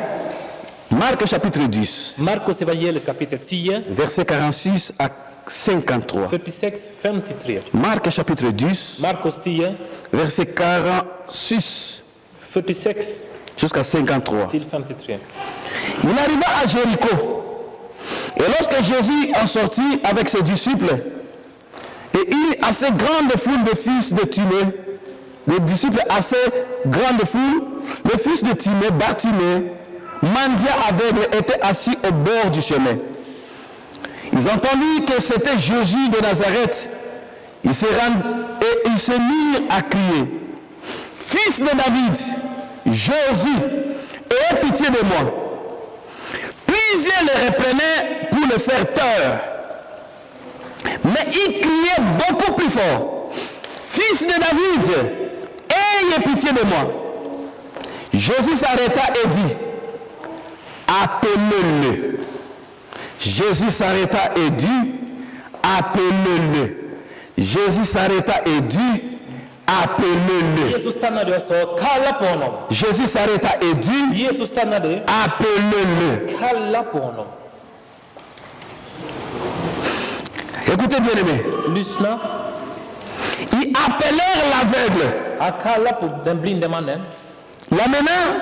Marc chapitre 10, Markus evangelium kapitel 10, versets 46 à 53. 46:53. Marc chapitre 10, Markus 10, verset 46 46 jusqu'à 53. till 53. Il arriva à Jéricho. Et lorsque Jésus en sortit avec ses disciples, et une assez grande foule de fils de Timée, des disciples assez grande foule, le fils de Timée, Bartimée, mendiant aveugle, était assis au bord du chemin. Ils entendirent que c'était Jésus de Nazareth. Ils se mirent à crier, « Fils de David, Jésus, aie pitié de moi. » Plusieurs le reprenaient pour le faire taire. Mais il criait beaucoup plus fort, « Fils de David, ayez pitié de moi. » Jésus s'arrêta et dit, « Appelez-le. » Jésus s'arrêta et dit, « Appelez-le. » Jésus s'arrêta et dit, « Appelez-le. » Jésus s'arrêta et dit, « Appelez-le. » Écoutez bien aimé. Lyssna. Ils appelèrent l'aveugle. Han kallar på den blinde mannen. Là maintenant,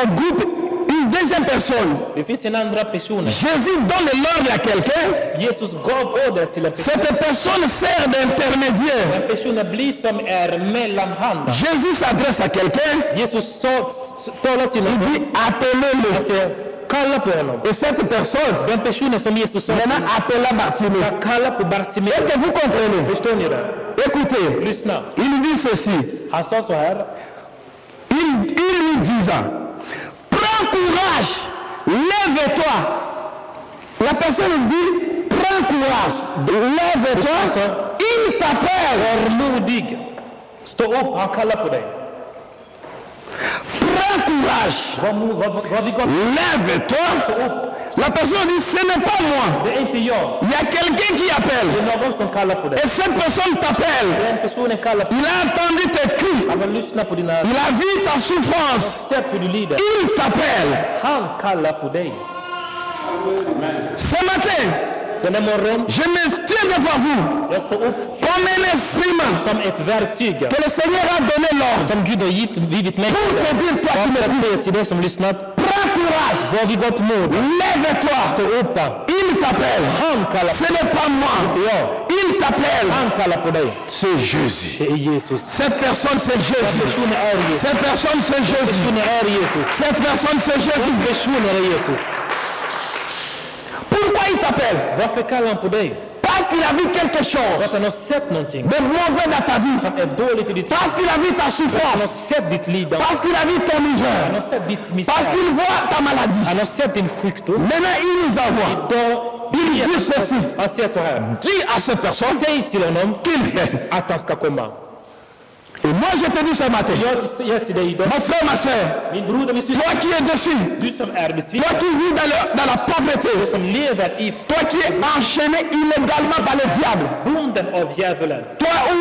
un groupe, une deuxième personne. Det finns en andra person. Jésus donne l'ordre à quelqu'un. Jesus gav order till en person. Cette personne sert d'intermédiaire. Den personen blir som mellanhand. Jésus s'adresse à quelqu'un. Jesus talar till Il honom. dit appelez-le. Han säger kalla på honom. Et cette personne, Den personen som Jesus sa maintenant appela Bartimée. ska kalla på Bartimeus. Est-ce que vous comprenez? Förstår ni det? Écoutez, Lyssna. il dit ceci. Han sa så här. Il lui disant, prends courage, lève-toi. La personne dit, prends courage, lève-toi. Il t'appelle. Var modig. Stå upp, han kallar på dig. Prends courage, lève-toi. La personne dit, ce n'est pas moi. Det är inte jag. Il y a quelqu'un qui Det appelle. är någon som kallar på dig. Et cette personne t'appelle. Den personen kallar på dig. Il a entendu tes cris. Han har lyssnat på dina... Il a vu ta souffrance. sett hur du lider. Il t'appelle. Han kallar på dig. Ce matin, Den här morgonen, je me tiens devant vous jag står upp comme un instrument som ett verktyg que le Seigneur a donné l'ordre som Gud har givit mig. pour te dire, toi qui För att m'écoutes, säga till dig som lyssnat, prends courage, var vid gott mod. lève-toi. Stå upp. Il t'appelle. Han kallar Ce n'est pas moi. jag. Il t'appelle. Han kallar på dig. C'est Jésus. Det är Jesus. Cette personne, c'est Den Jésus. personen är Jesus. Cette personne, c'est Jésus. Personen är Jesus. Cette personne, c'est Jésus. Personen är Jesus. Pourquoi il t'appelle? Varför kallar han på dig? Parce qu'il a vu quelque För chose att han har sett någonting de mauvais dans ta vie. som är dåligt i ditt liv. Parce qu'il a vu ta Han har souffrance. sett ditt lidande. Parce qu'il a vu ton Han misère. har sett ditt Parce misär. qu'il voit ta maladie. Han har sett din sjukdom. Maintenant, il nous envoie. Il dit ceci. Han säger så här. Dis à cette personne Säg till honom qu'il vienne. att han ska komma. Et moi, je te dis ce matin, Jag säger till dig idag, mon frère, ma soeur, min broder, min syster, toi qui es dessus, du som är toi besviken, qui vis dans la pauvreté, du som lever i toi qui es enchaîné illégalement par le diable, bunden av djävulen, toi où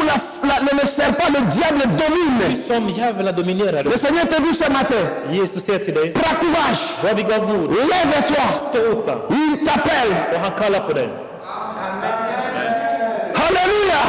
le serpent, le diable du domine, som djävulen dominerar. le Seigneur te dit ce matin, Jesus säger till dig, prends courage, var vid god mod, lève-toi, stå upp il t'appelle. och han kallar på dig. Alléluia.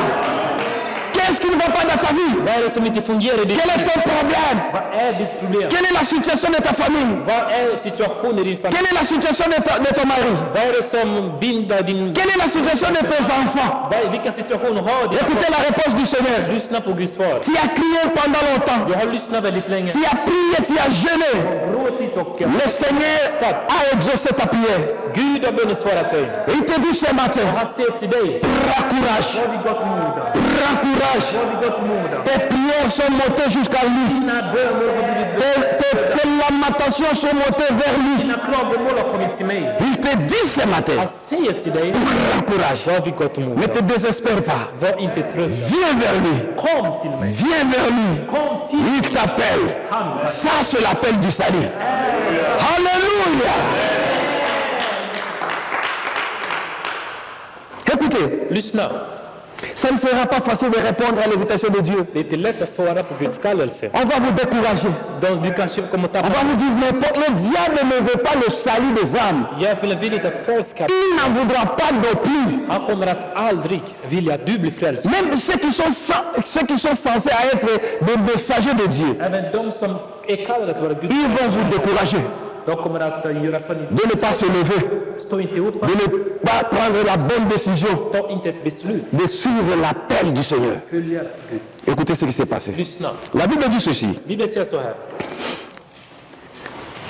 Qu'est-ce qui ne va pas dans ta vie? Vad är det som inte fungerar i ditt Quel est liv? ton problème? Vad är ditt problem? Quelle est la situation de ta famille? Vad är situationen i din familj? Quelle est la situation de ton mari? Vad är det som bindar din... Quelle est la situation de tes enfants? Vilken situation har du? Écoutez la réponse du Seigneur. Lyssna på Guds svar. Tu as crié pendant longtemps. Jag har lyssnat väldigt länge. Tu as prié, tu as jeûné. Gråtit och... Le Seigneur a exaucé ta prière. Gud har bönesvarat dig. Il te dit ce matin, Han säger till dig, prends courage, var vid gott mod. prends courage. Var vid gott mod. Tes prières sont montées jusqu'à lui. Dina böner har blivit... Tes lamentations sont montées vers lui. Dina klagomål har kommit till mig. Il te dit ce matin, Han säger till dig, prends courage. var vid gott mod. Ne te désespère pas. Var inte trött. Viens vers lui. Kom till mig. Viens vers lui. Kom till Il t'appelle. Ça, c'est l'appel du salut. Alléluia. Écoutez, Lyssna. Ça ne sera pas facile de répondre à l'invitation de Dieu. Det är inte lätt att svara på Guds kallelse. On va vous décourager. Du kanske kommer On tappa. va vous dire, mais le diable ne veut pas le salut des âmes. Djävulen vill inte att folk ska... Il n'en voudra pas non plus. Han kommer att aldrig vilja att du blir frälst. Même ceux qui sont censés être des messagers de Dieu, Även de som är kallade att vara Guds ils vont vous décourager de kommer att göra så att de ne pas se lever, stå inte upp, de ne pas prendre la bonne décision, ta inte ett beslut. de suivre l'appel du Seigneur. Följa Guds. Écoutez ce qui s'est passé. Lyssna. La Bible dit ceci. Bibeln säger så här.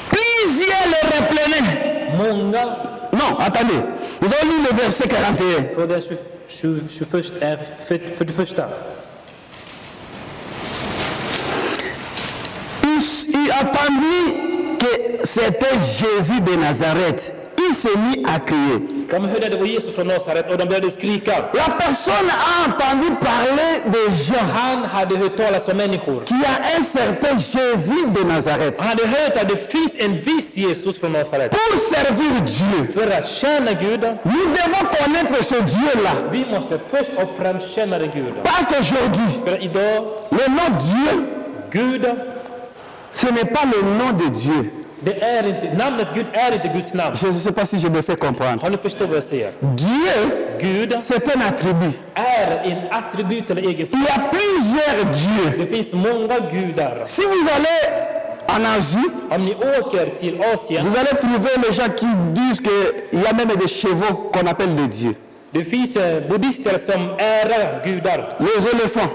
Plusieurs le reprenaient. Många, Non, attendez. Nous allons lire le verset 41. från den 41. Il attendit que c'était Jésus de Nazareth. Il s'est mis à crier. De hörde det var Jesus från Nasaret och de började skrika. La personne a entendu parler de gens Han hade hört talas om människor. qui a un certain Jésus de Nazareth Han hade hört att det finns en viss Jesus från Nasaret. pour servir Dieu. För att tjäna Gud, Nous devons connaître ce Dieu-là. vi måste först och främst känna den Gud. Parce qu'aujourd'hui, För idag, le nom Dieu, Gud, ce n'est pas le nom de Dieu. det är inte, namnet Gud är inte Guds namn. Je ne sais pas si je me fais comprendre. Har ni förstått vad jag säger? Dieu, Gud c'est un attribut. är en attribut eller egenskap. Il y a plusieurs dieux. Det finns många gudar. Si vous allez en Asie, Om ni åker till Asien, vous allez trouver les gens qui disent qu'il y a même des chevaux qu'on appelle les dieux. det finns buddhister som ärar gudar. Les éléphants,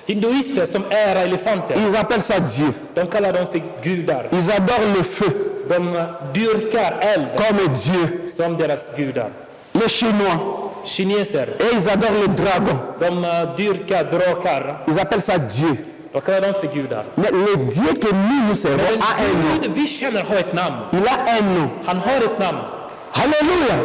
Hinduister som ärar elefanter. ils appellent ça Dieu. De kallar dem för gudar. Ils adorent le feu De dyrkar eld comme Dieu. som deras gudar. Les Chinois, Kineser, et ils adorent le dragon. de dyrkar drakar. Ils appellent ça Dieu. De kallar dem för gudar. Mais le Dieu que nous servons Men a un nom. Gud vi känner har ett namn. Il a un nom. Han har ett namn. Alléluia.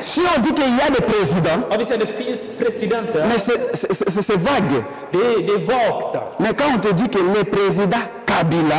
Si on dit qu'il y a des présidents, Om vi säger det finns presidenter, mais c'est vague. det är vagt. Mais quand on te dit que le président Kabila,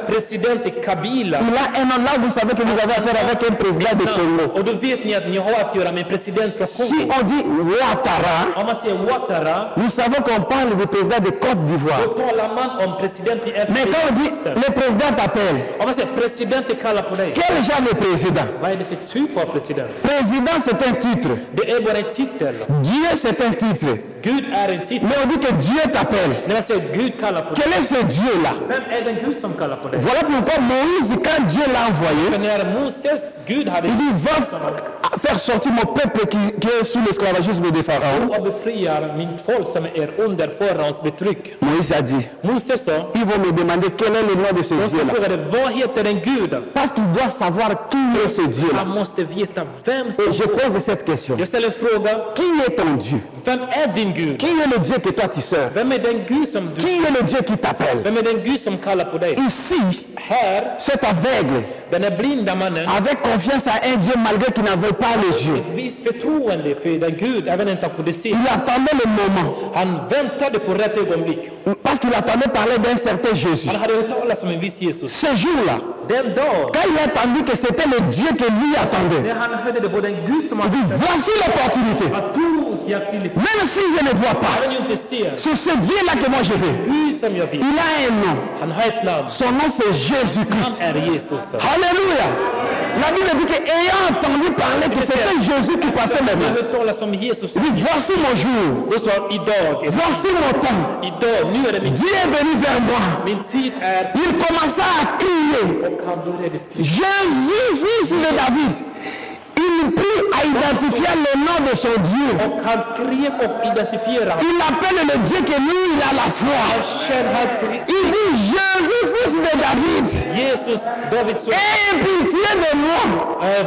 President Kabila. il a un nom, là vous savez que vous avez affaire avec un président de Congo. Och då vet ni att ni har att göra med en president från Si Kongo. on dit Ouattara, Om man säger Ouattara, nous savons qu'on parle du président de Côte då d'Ivoire. talar man om president i Mais quand on dit le président t'appelle, Om man säger president kallar på dig, quel genre de président? vad är det för typ av president? Président c'est un titre. Det är bara en titel. Dieu c'est un titre. Gud är en titel. Mais on dit que Dieu t'appelle. När man säger Gud kallar på dig, Quel est ce Dieu-là? vem är den Gud som kallar på dig? Voilà pourquoi Moïse, quand Dieu l'a envoyé, För när Moses, Gud hade il dit va faire sortir mon peuple qui est sous l'esclavagisme de Pharaon. och befriar min folk som är under faraons betryck. Moïse a dit, Moses sa, ils vont me demander quel est le nom de ce de ska Dieu-là. fråga dig, vad heter den Guden? Parce qu'il doit savoir qui est ce Dieu-là. Han måste veta vem som... Et je pose cette question. Jag ställer en fråga, Qui est ton Dieu? vem är din Gud? Qui est le Dieu que toi tu sers? Vem är den Gud som du... Qui est le Dieu qui t'appelle? Vem är den Gud som kallar på dig? Ici, Här, cet aveugle, den här blinda mannen, avec confiance à un Dieu malgré qu'il n'avait pas les yeux. ett visst förtroende för den Gud, även inte på det sättet. Il attendait le moment. Han väntade på rätt ögonblick. Parce qu'il attendait parler d'un certain Jésus. Han hade hört talas om en viss Jesus. Ce jour-là, Den dag, quand il a entendu que c'était le Dieu que lui attendait, när han hörde det var den Gud som il han dit voici l'opportunité. att tog jag till Même si je ne vois pas, han ju inte ser. c'est ce Dieu-là que moi je veux. Gud som jag vill. Il a un nom. Han har ett namn. Son nom c'est Jésus-Christ. Han är Jesus. Alléluia. La Bible dit qu'ayant entendu parler que c'était Jésus qui passait Jag har maintenant, hört talas om Jesus. il dit voici mon jour. Det står idag. Voici mon temps. Idag, nu är det min, Dieu est venu vers moi. min tid är... Il commença à crier. Och han började skrika. Jésus, fils de David. Il prit à identifier le nom de son Dieu. Och han skrek och identifierade. Il appelle le Dieu que lui, il a la foi. Han kände, han skrek. Il dit Jésus, fils de David. Jesus, Davids son. Aie pitié de moi.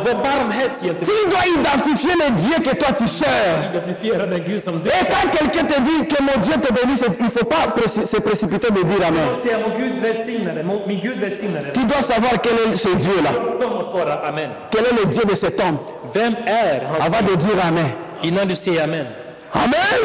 Var barmhärtig gentemot. Tu dois identifier le Dieu que toi tu sers. Identifiera den Gud som du. Et quand quelqu'un te dit que mon Dieu te bénisse, il ne faut pas se précipiter de dire Amen. Säga vår Gud välsignade, min Gud välsignade. Tu dois savoir quel est ce Dieu-là. De måste svara amen. Quel est le Dieu de cet homme. Vem är han? Avant de dire Amen. Innan du säger amen. Amen.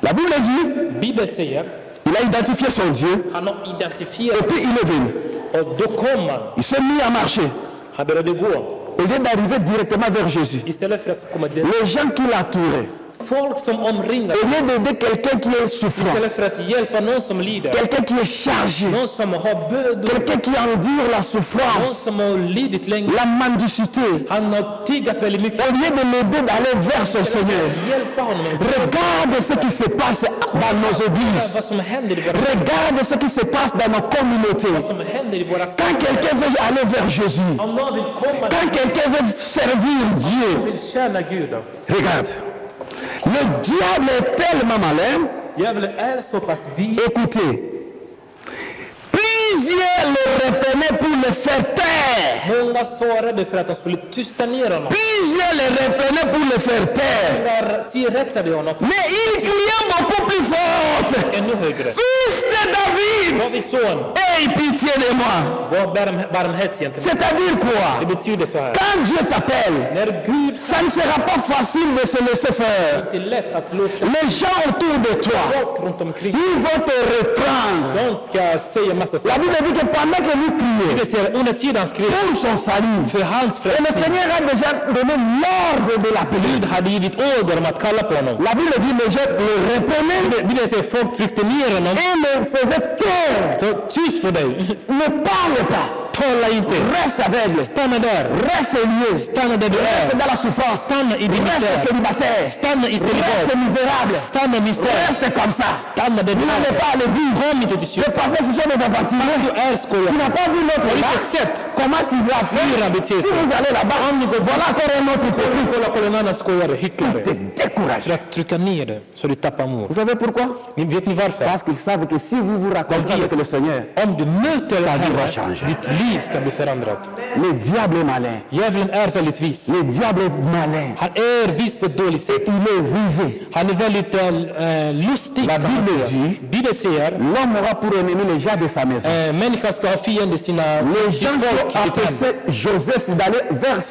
La Bible dit, Bibeln säger, il a identifié son Dieu han har et identifierat puis il est venu. och då kom han. Il s'est mis à marcher. Han började gå. Au lieu d'arriver directement vers Jésus. Istället för att komma dit. Les gens qui l'entouraient, folk som omringar Au lieu d'aider quelqu'un qui est souffrant, istället för att hjälpa någon som lider, quelqu'un qui est chargé, någon som har bördor, quelqu'un qui endure la någon souffrance, som har lidit länge. la mendicité, Han har tiggat väldigt mycket. au lieu de l'aider d'aller vers son Seigneur, Hjälpa honom. regarde ce qui se passe dans nos Vad églises. som händer i våra Regarde ce qui se passe dans nos communautés. vad som händer i våra Quand quelqu'un veut aller vers Jésus, Om någon vill komma quand quelqu'un veut servir Dieu, vill tjäna Gud. regarde. Le diable est tellement malin. Djävulen är så pass vis. Écoutez, plusieurs le reprenaient pour le faire taire. Många svarade för att de skulle tysta ner honom. Plusieurs le reprenaient pour le faire taire. Några tillrättade honom Mais il criait beaucoup plus fort. ännu högre. Fils de David, Davids son, aie pitié de moi. var barmhärtig gentemot. C'est-à-dire quoi? Det betyder så här. Quand Dieu t'appelle, När Gud ça ne sera pas facile de se laisser faire. det är lätt att låta Les gens autour de toi, folk runt omkring. ils vont te reprendre. De ska säga massa La saker. Bible dit que pendant que vous priez, Det säger under tiden skrev pour son salut, för hans et le frälsning. Seigneur a déjà donné l'ordre de l'appeler. Gud hade givit order om att kalla på honom. La Bible dit les gens le reprenaient Bibeln säger folk tryckte ner honom. et le faisaient taire. Så tyst på dig. Ne parle pas. Tala inte. Reste aveugle. Stanna där. Reste lié. Stanna där du Reste är. dans la souffrance. Stanna i din Reste misär. célibataire. Stanna i celibat. Reste misérable. Stanna i misär. Reste comme ça. Stanna där du N'allez är. pas à l'église. Kom inte till Le kyrkan. passé, ce sont des aventuriers. Du är Tu skojare. n'as pas vu l'autre Har du là. inte sett Comment est-ce qu'il va hur han faire? beter Si sig? vous allez là-bas, voilà encore un autre hypocrite. Kolla på en annan skojare, Te hycklare. décourage. För att trycka ner det så du tappar mod. Vous savez pourquoi? Vet ni varför? Parce qu'ils savent que si vous vous racontez avec le Seigneur, Om du möter va Herren, changer. ditt liv ska bli förändrat. le diable est malin. Djävulen är väldigt vis. Le diable est malin. Han är vis på ett dåligt sätt. Il est rusé. Han är väldigt lustig. La kan man Bible säga. dit, Bibeln säger l'homme aura pour ennemi les gens de sa maison. människan ska ha fiender sina Les sitt gens folk, qui ont sitt hem. empêché Joseph d'aller vers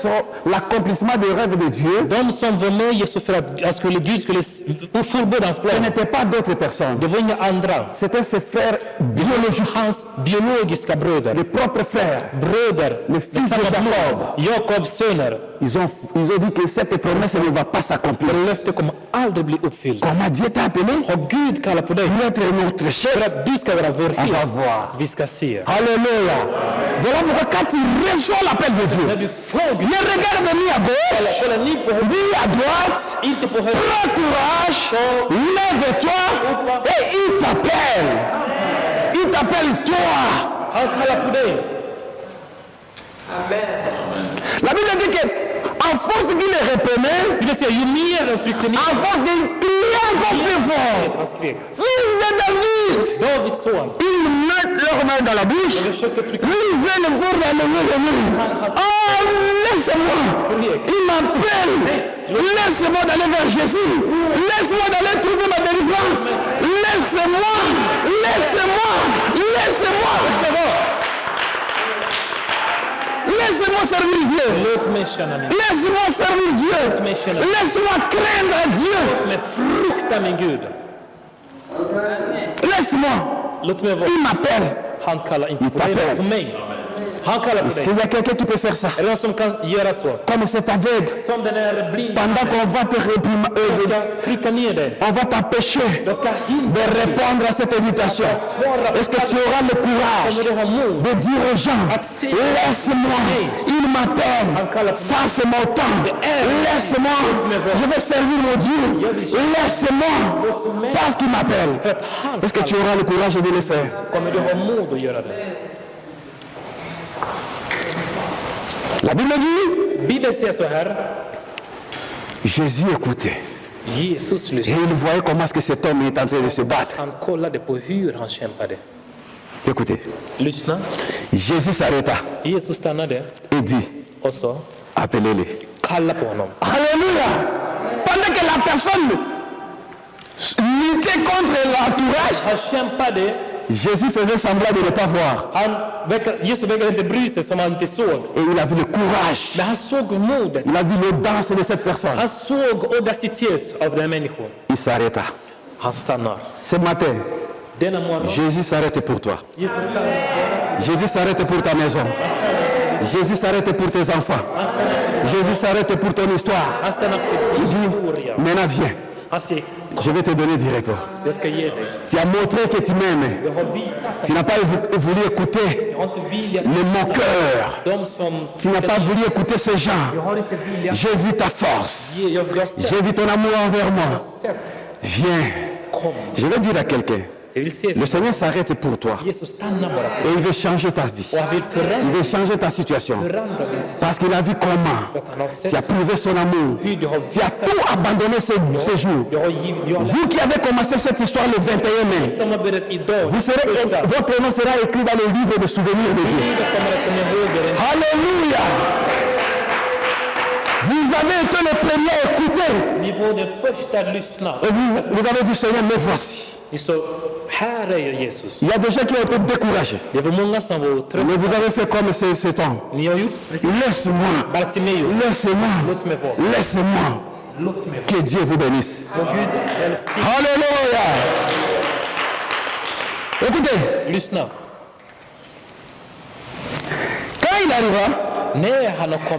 l'accomplissement des rêves de Dieu, De som var med Jesus för att Gud skulle fullborda hans ce plan. n'étaient pas d'autres personnes. Det var inga andra. C'était ses frères biologiques, Hans biologiska bröder. les propres frères. Bröder Le med fils de samma Jacob. blod. Jakobs söner. Ils ont dit que cette promesse ne va pas s'accomplir. Löftet kommer aldrig bli uppfyllt. Comment Dieu t'a appelé? Har Gud kallat på dig Pour être notre chef. för att du ska vara vår On va chef? voir. Vi ska se. Alléluia. Voilà pourquoi quand tu reçois l'appel de Dieu, När du får Gud, ne regarde ni à gauche, kolla ni på höger, ni à droite, inte på höger. prends courage, lève-toi et il t'appelle. Il t'appelle toi. Han kallar på dig. La Bible dit que en force qu'il les reprenait, Det vill säga, ju mer de trycker ner, en force qu'il criait encore plus fort. han skrek. Fils de David, Davids son. ils mettent leurs mains dans la bouche. De försöker trycka Ils veulent voir la levée de nous. Oh, laisse-moi. Il m'appelle. Laisse-moi d'aller vers Jésus. Laisse-moi d'aller trouver ma délivrance. Laisse-moi. Laisse-moi. Laisse-moi. Laisse-moi servir Dieu. Låt mig känna min. Laisse-moi servir Dieu. Laisse-moi craindre Dieu. Låt mig frukta min Gud. Laisse-moi. Låt mig vara. Il m'appelle. Han kallar inte på dig, utan på mig. Han kallar på Est-ce dig. qu'il y a quelqu'un qui peut faire ça? Är det någon som kan göra så? Comme cet aveugle. Som den är blind. Pendant qu'on va te réprimer, De ska trycka ner dig. on va t'empêcher De ska hindra de répondre à cette invitation. Est-ce que tu auras le courage Kommer du ha mod de dire aux gens, att se laisse-moi, il m'appelle, ça c'est mon temps, laisse-moi, je vais servir mon Dieu, laisse-moi, parce qu'il m'appelle. för att han Est-ce que tu auras le courage de le faire? kommer du ha mod att göra det. La Bible dit, Bibeln säger så här. Jésus écoutait Jesus et lyssnade. il voyait comment est-ce que cet homme est en train de se battre. Han kollade på hur han kämpade. Écoutez, Lyssna. Jésus s'arrêta Jesus stannade et dit, och sa, appelez-les. kalla på honom. Alléluia. Pendant que la personne luttait contre l'entourage, Han kämpade. Jésus faisait semblant de ne pas voir. Jesus verkade inte bry sig som han inte såg. Et il a vu le courage. Men han såg modet. Il a vu l'audace de cette personne. Han såg audacitet av den här människan. Il s'arrêta. Han stannar. Ce matin, Denna morgon, Jésus s'arrête pour toi. Jesus stannar. Jésus s'arrête pour ta maison. Jésus s'arrête pour tes enfants. Han stannar. Jésus s'arrête pour ton histoire. Han stannar för din historia. Maintenant viens. Je vais te donner directement. Tu as montré que tu m'aimes. Tu n'as pas voulu écouter les moqueurs. Tu n'as pas voulu écouter ces gens. J'ai vu ta force. J'ai vu ton amour envers moi. Viens. Je vais dire à quelqu'un. Le Seigneur s'arrête pour toi. Et il veut changer ta vie. Il veut changer ta situation. Parce qu'il a vu comment tu as prouvé son amour. Tu as tout abandonné ce jour. Vous qui avez commencé cette histoire le 21 mai, votre nom sera écrit dans le livre de souvenirs de Dieu. Alléluia! Vous avez été le premier à écouter. Et vous avez dit, Seigneur, me voici. Il y a des gens qui ont été découragés. Mais vous avez fait comme cet homme. Laisse-moi. Laisse-moi. Laisse-moi. Que Dieu vous bénisse. Alléluia. Écoutez. Quand il arriva,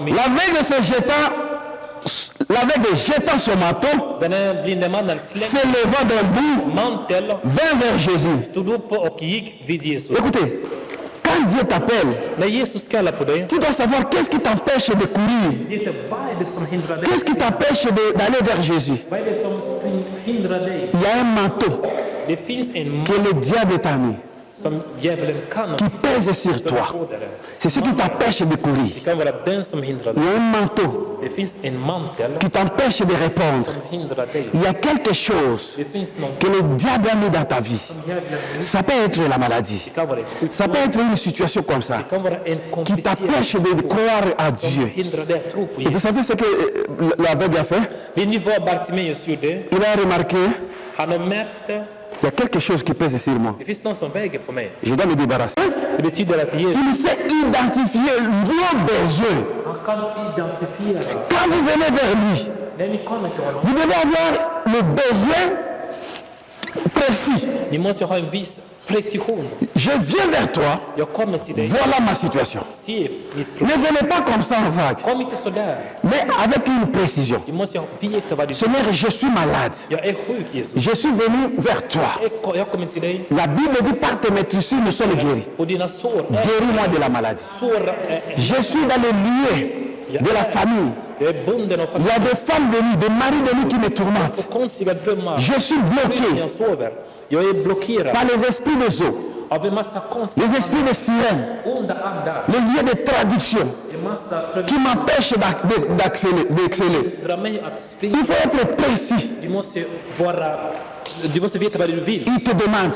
la veille de se jetant son manteau, s'élevant d'un bout, vint vers Jésus. Écoutez, quand Dieu t'appelle, tu dois savoir qu'est-ce qui t'empêche de courir. Qu'est-ce qui t'empêche d'aller vers Jésus? Il y a un manteau que le diable t'a mis, qui pèse sur toi. C'est ce qui t'empêche de courir. Il y a un manteau qui t'empêche de répondre. Il y a quelque chose que le diable a mis dans ta vie. Ça peut être la maladie. Ça peut être une situation comme ça qui t'empêche de croire à Dieu. Et vous savez ce que l'aveugle a fait? Il a remarqué, il y a quelque chose qui pèse sur moi. Je dois me débarrasser. Il sait identifier nos besoins. Quand vous venez vers lui, vous devez avoir le besoin précis. Je viens vers toi, voilà ma situation. Ne venez pas comme ça en vague, mais avec une précision. Seigneur, je suis malade. Je suis venu vers toi. La Bible dit par tes maîtrises, nous sommes guéris. Guéris-moi de la maladie. Je suis dans le lieu de la famille. Il y a des femmes de nous, des maris de nous qui me tourmentent. Je suis bloqué par les esprits des eaux, les esprits de sirènes, les lieux de traduction qui m'empêchent d'exceller. Il faut être précis. Il te demande,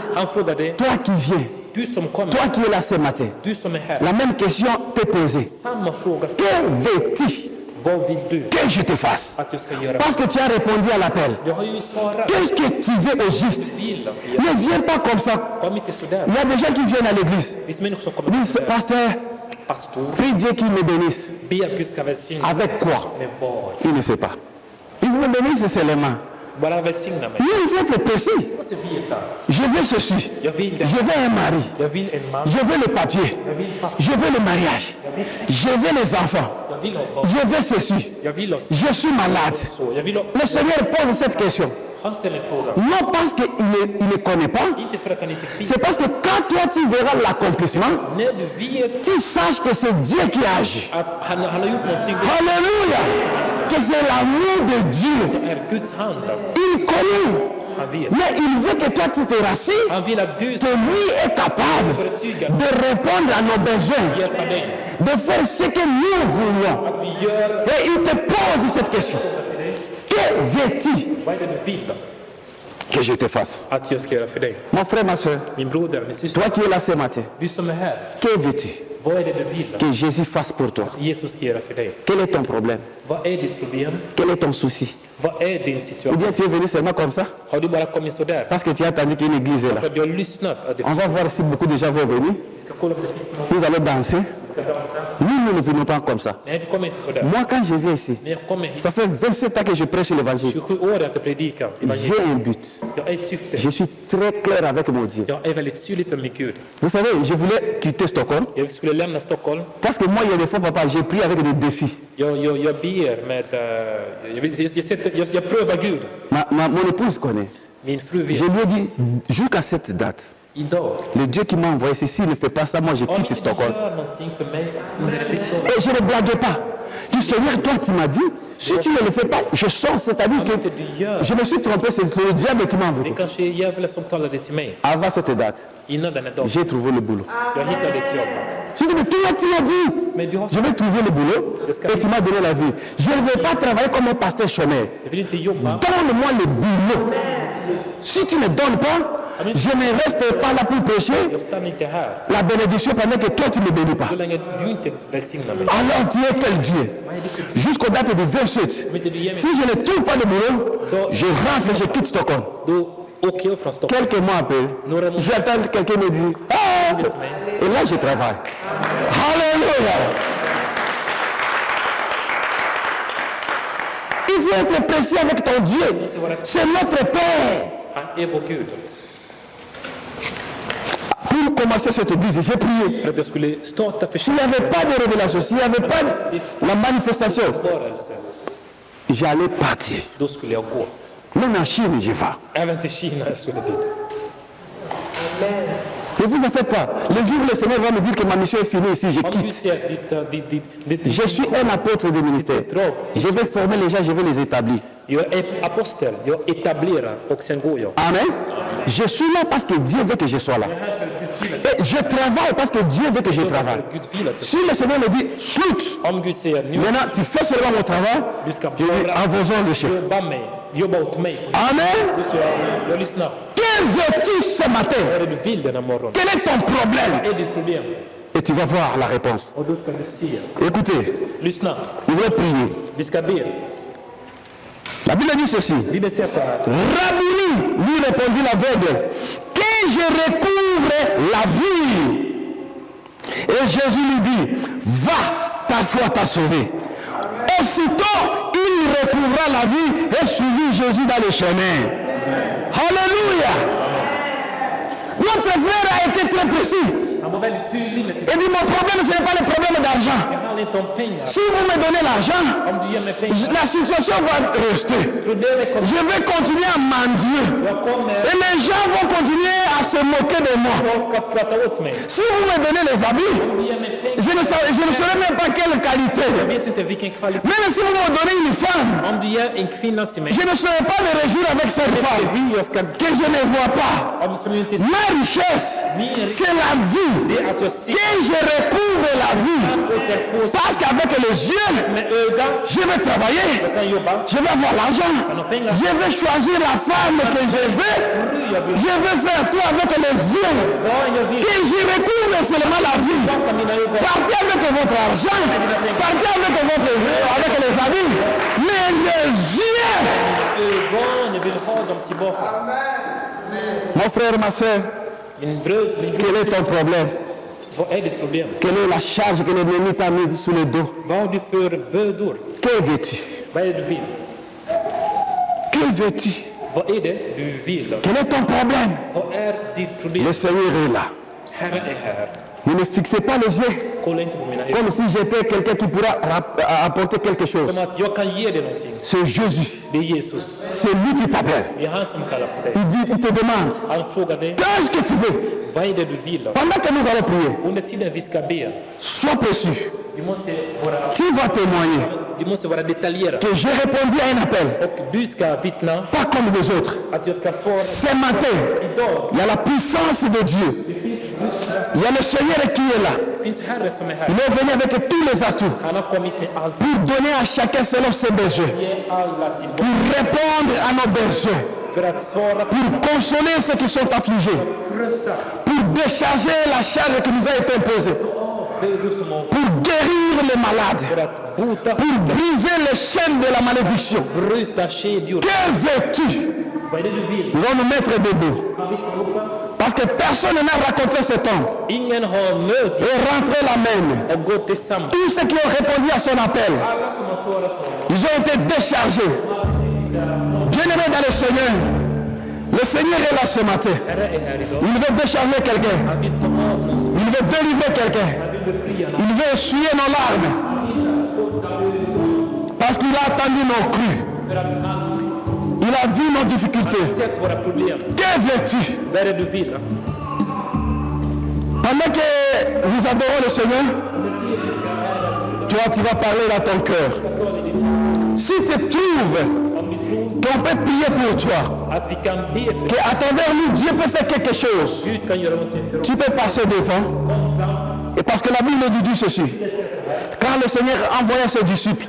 toi qui viens, toi qui es là ce matin, la même question t'est posée. Que veux-tu que je te fasse? Parce que tu as répondu à l'appel. Qu'est-ce que tu veux au juste? Ne viens pas comme ça. Il y a des gens qui viennent à l'église. Ils disent, pasteur, prie Dieu qu'il me bénisse. Avec quoi? Il ne sait pas. Il me bénisse seulement. Mais il faut être précis. Je veux ceci. Je veux un mari. Je veux le papier. Je veux le mariage. Je veux les enfants. Je veux ceci. Je suis malade. Le Seigneur pose cette question. Non parce qu'il ne connaît pas, c'est parce que quand toi tu verras l'accomplissement, tu saches que c'est Dieu qui agit. Alléluia! Que c'est l'amour de Dieu. Il connaît. Mais il veut que toi tu te rassures, que lui est capable de répondre à nos besoins, de faire ce que nous voulons. Et il te pose cette question. Que veux-tu que je te fasse? Mon frère, ma soeur, toi qui es là ce matin, que veux-tu que Jésus fasse pour toi? Quel est ton problème? Quel est ton souci? Ou bien tu es venu seulement comme ça? Parce que tu as attendu qu'une église est là. On va voir si beaucoup de gens vont venir. Nous allons danser. Nous ne venons pas comme ça. Nej, vi kommer inte sådär. Moi, quand je viens ici, När jag kommer hit, ça fait 27 ans que je prêche l'évangile. 27 år att jag predikar evangeliet. J'ai un but. Jag har ett syfte. Je suis très clair avec mon Dieu. Jag är väldigt tydlig med Gud. Vous savez, je voulais quitter Stockholm Jag skulle lämna Stockholm. parce que moi, il y a des fois, papa, j'ai pris avec des défis. Jag ber med... Jag prövar Gud. Mon épouse connaît. Min fru Je vet. lui ai dit, jusqu'à cette date, Idag, le Dieu qui m'a envoyé ici, s'il ne fait pas ça, moi, je om quitte inte du Stockholm. gör någonting för mig under ett visst år. Et je ne blaguais pas. Je dis, Seigneur, toi, tu m'as dit, si tu ne le fais pas, je sors. C'est-à-dire que je me suis trompé, c'est le diable qui m'a Det envoyé. kanske är djävulen som talade till mig Avant cette date, innan den här dagen. j'ai trouvé le boulot. Jag hittade ett jobb. Je dis, mais toi, tu m'as dit, Men du har je vais trouver le boulot et tu m'as donné la vie. Je ne vais pas travailler comme un pasteur chômeur. Jag vill inte jobba. Donne-moi le boulot. Si tu ne donnes pas, je ne reste pas là pour prêcher Jag stannar inte här la bénédiction pendant que toi, tu ne me bénis pas. så länge du inte välsignar mig. Alors tu es quel Dieu? Jusqu'aux dates du 27. Om inte du ger mig, Si je ne trouve pas de boulot, je rentre et je quitte Stockholm. då åker jag från Stockholm. Quelques mois après, j'attends que quelqu'un me dise ah! Et là, je travaille. Alléluia! Il faut être précis avec ton Dieu. C'est notre Père. Han är vår Gud. Pour commencer cette église, j'ai prié. För att jag skulle starta S'il n'y avait pas de révélation, s'il n'y avait pas la manifestation, förbarelse, j'allais partir. då skulle jag gå. Même en Chine, je vais. Även till Kina jag skulle dit. Ne vous en faites pas. Le jour où le Seigneur va me dire que ma mission est finie ici, je Om Gud quitte. säger ditt Je suis un apôtre du ministère. Je vais former les gens, je vais les établir. jag är apostel, jag etablerar och sen går jag. Amen. Je suis là parce que Dieu veut que je sois là. Et je travaille parce que Dieu veut que je travaille. Gud vill att Si le Seigneur me dit, slut, om Gud säger nu maintenant tu fais seulement mon travail, du ska je dis, avosons le chef. jobba åt mig. Amen. Då säger jag lyssnar. Que veux-tu ce matin? Vad är det du vill denna morgon? Quel est ton problème? Vad är ditt problem? Et tu vas voir la réponse. Och då ska du se. Écoutez, Lyssna. nous allons prier. Vi ska be. La Bible dit ceci. Bibeln säger så här. Rabbini, lui répondit l'aveugle, que je recouvre la vie. Et Jésus lui dit, va, ta foi t'a sauvé. Aussitôt, il recouvra la vie et suivit Jésus dans le chemin. Alléluia. Notre frère a été très précis. Han var väldigt tydlig med sitt. Il dit, mon problème, ce n'est pas le problème d'argent. Det handlar inte om pengar. Si vous me donnez l'argent, Om du ger mig pengar. la situation va rester. Problemet kommer. Je vais continuer à mendier. Jag kommer. Et les gens vont continuer à se moquer de moi. Folk ska skratta åt mig. Si vous me donnez les habits, Om du ger mig pengar. je ne saurais même pas quelle qualité. Jag vet inte vilken kvalitet. Même si vous me donnez une femme, Om du ger en kvinna till mig. je ne saurais pas me réjouir avec cette femme Hur jag ska. que je ne vois pas. Om som jag inte ser. Ma richesse, c'est la vie. Det är att jag ser. Que je recouvre la vie. Återfår sig Parce qu'avec les yeux, med ögat. je vais travailler. Jag kan jobba. Je vais avoir l'argent. Je vais choisir la femme que je veux. Je vais faire tout avec les yeux. Vad jag vill. Que je recouvre seulement la vie. Baka mina ögon. Partez avec votre argent. Partez avec les amis. Mais les yeux. Ögon. Jag vill ha dem tillbaka. Mon frère, ma soeur, Min bröd. quel est ton problème? Vad är ditt problem? Quelle est la charge que l'ennemi t'a mis sous le dos? Vad har du för bördor? Que veux-tu? Vad är det du vill? Que veux-tu? Vad är det du vill? Quel est ton problème? Vad är ditt problem? Le Seigneur est là. Herren är här. Ne fixez pas les yeux Kolla inte på mina ögon. comme si j'étais quelqu'un qui pourra apporter quelque chose. Som att jag kan ge dig någonting. C'est Jésus. Det är Jesus. C'est lui qui t'appelle. Det är han som kallar på dig. Il te demande, Han frågar dig. qu'est-ce que tu veux? Vad är det du vill? Pendant que nous allons prier, Under tiden vi ska be. sois précis. Du Qui va témoigner måste vara detaljerad. que j'ai répondu à un appel, Och du ska vittna pas comme les autres. att jag ska svara Ce matin, idag. il y a la puissance de Dieu. Il y a le Seigneur qui est là. Det finns Herre som är här. Il est venu avec tous les atouts Han har kommit med allt. pour donner à chacun selon ses besoins, Ge alla tillbaka. pour répondre à nos besoins, För att svara på pour consoler ceux qui sont affligés, trösta. pour décharger la charge qui nous a été imposée, Det är du som har pour guérir les malades, för att bota, pour briser les chaînes de la malédiction. bryta kedjor. Que veux-tu? Nous allons nous mettre debout. Parce que personne n'a raconté ce temps. Ingen har mött Et rentrer la main. och gått tillsammans. Tous ceux qui ont répondu à son appel, Alla som har svarat på honom. ils ont été déchargés. Bien-aimés dans le Seigneur, le Seigneur est là ce matin. Herre är här idag. Il veut décharger quelqu'un. Han vill ta av någon. Il veut délivrer quelqu'un. Han vill befria någon. Il veut essuyer nos larmes. Parce qu'il a attendu nos crues. För att han Il a vu nos difficultés. har sett våra problem. Que veux-tu? Vad är det du vill? Pendant que nous adorons le Seigneur, tu vas parler dans ton cœur. Si tu trouves Om vi tror qu'on peut prier pour toi, att vi kan be för dig. qu'à travers nous, Dieu peut faire quelque chose, Gud kan göra någonting för oss. tu peux passer devant. Et parce que la Bible nous dit ceci. Quand le Seigneur envoya ses disciples,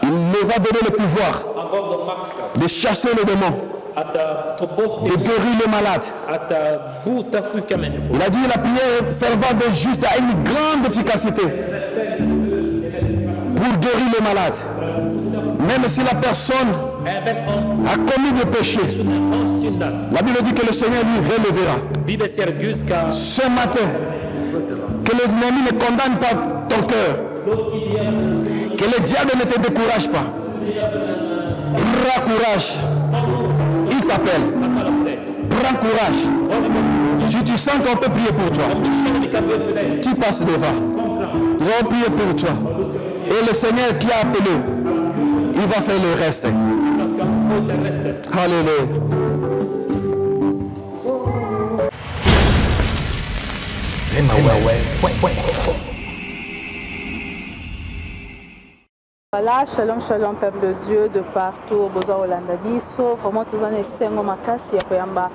il les a donné le pouvoir Han gav dem makten de chasser les démons, att ta bort de guérir les malades. att bota sjuka människor. Il a dit la prière fervente de juste a une grande efficacité pour guérir les malades. Même si la personne Även om a commis des péchés, personen har syndat. la Bible dit que le Seigneur lui relèvera. Bibeln säger att Gud ska Ce matin, que l'ennemi ne condamne pas ton cœur, que le diable ne te décourage pas. Prends courage. Il t'appelle. tala för dig. Prends courage. Si tu sens qu'on peut prier pour toi, Om du känner vi kan be för dig, tu passes devant. Nous allons prier pour toi. Et le Seigneur qui a appelé, il va faire le reste. han ska sköta resten. Alléluia. Voilà, shalom shalom peuple de Dieu de partout, boza Olanda biso, vraiment tous en esengo makasi ya koyamba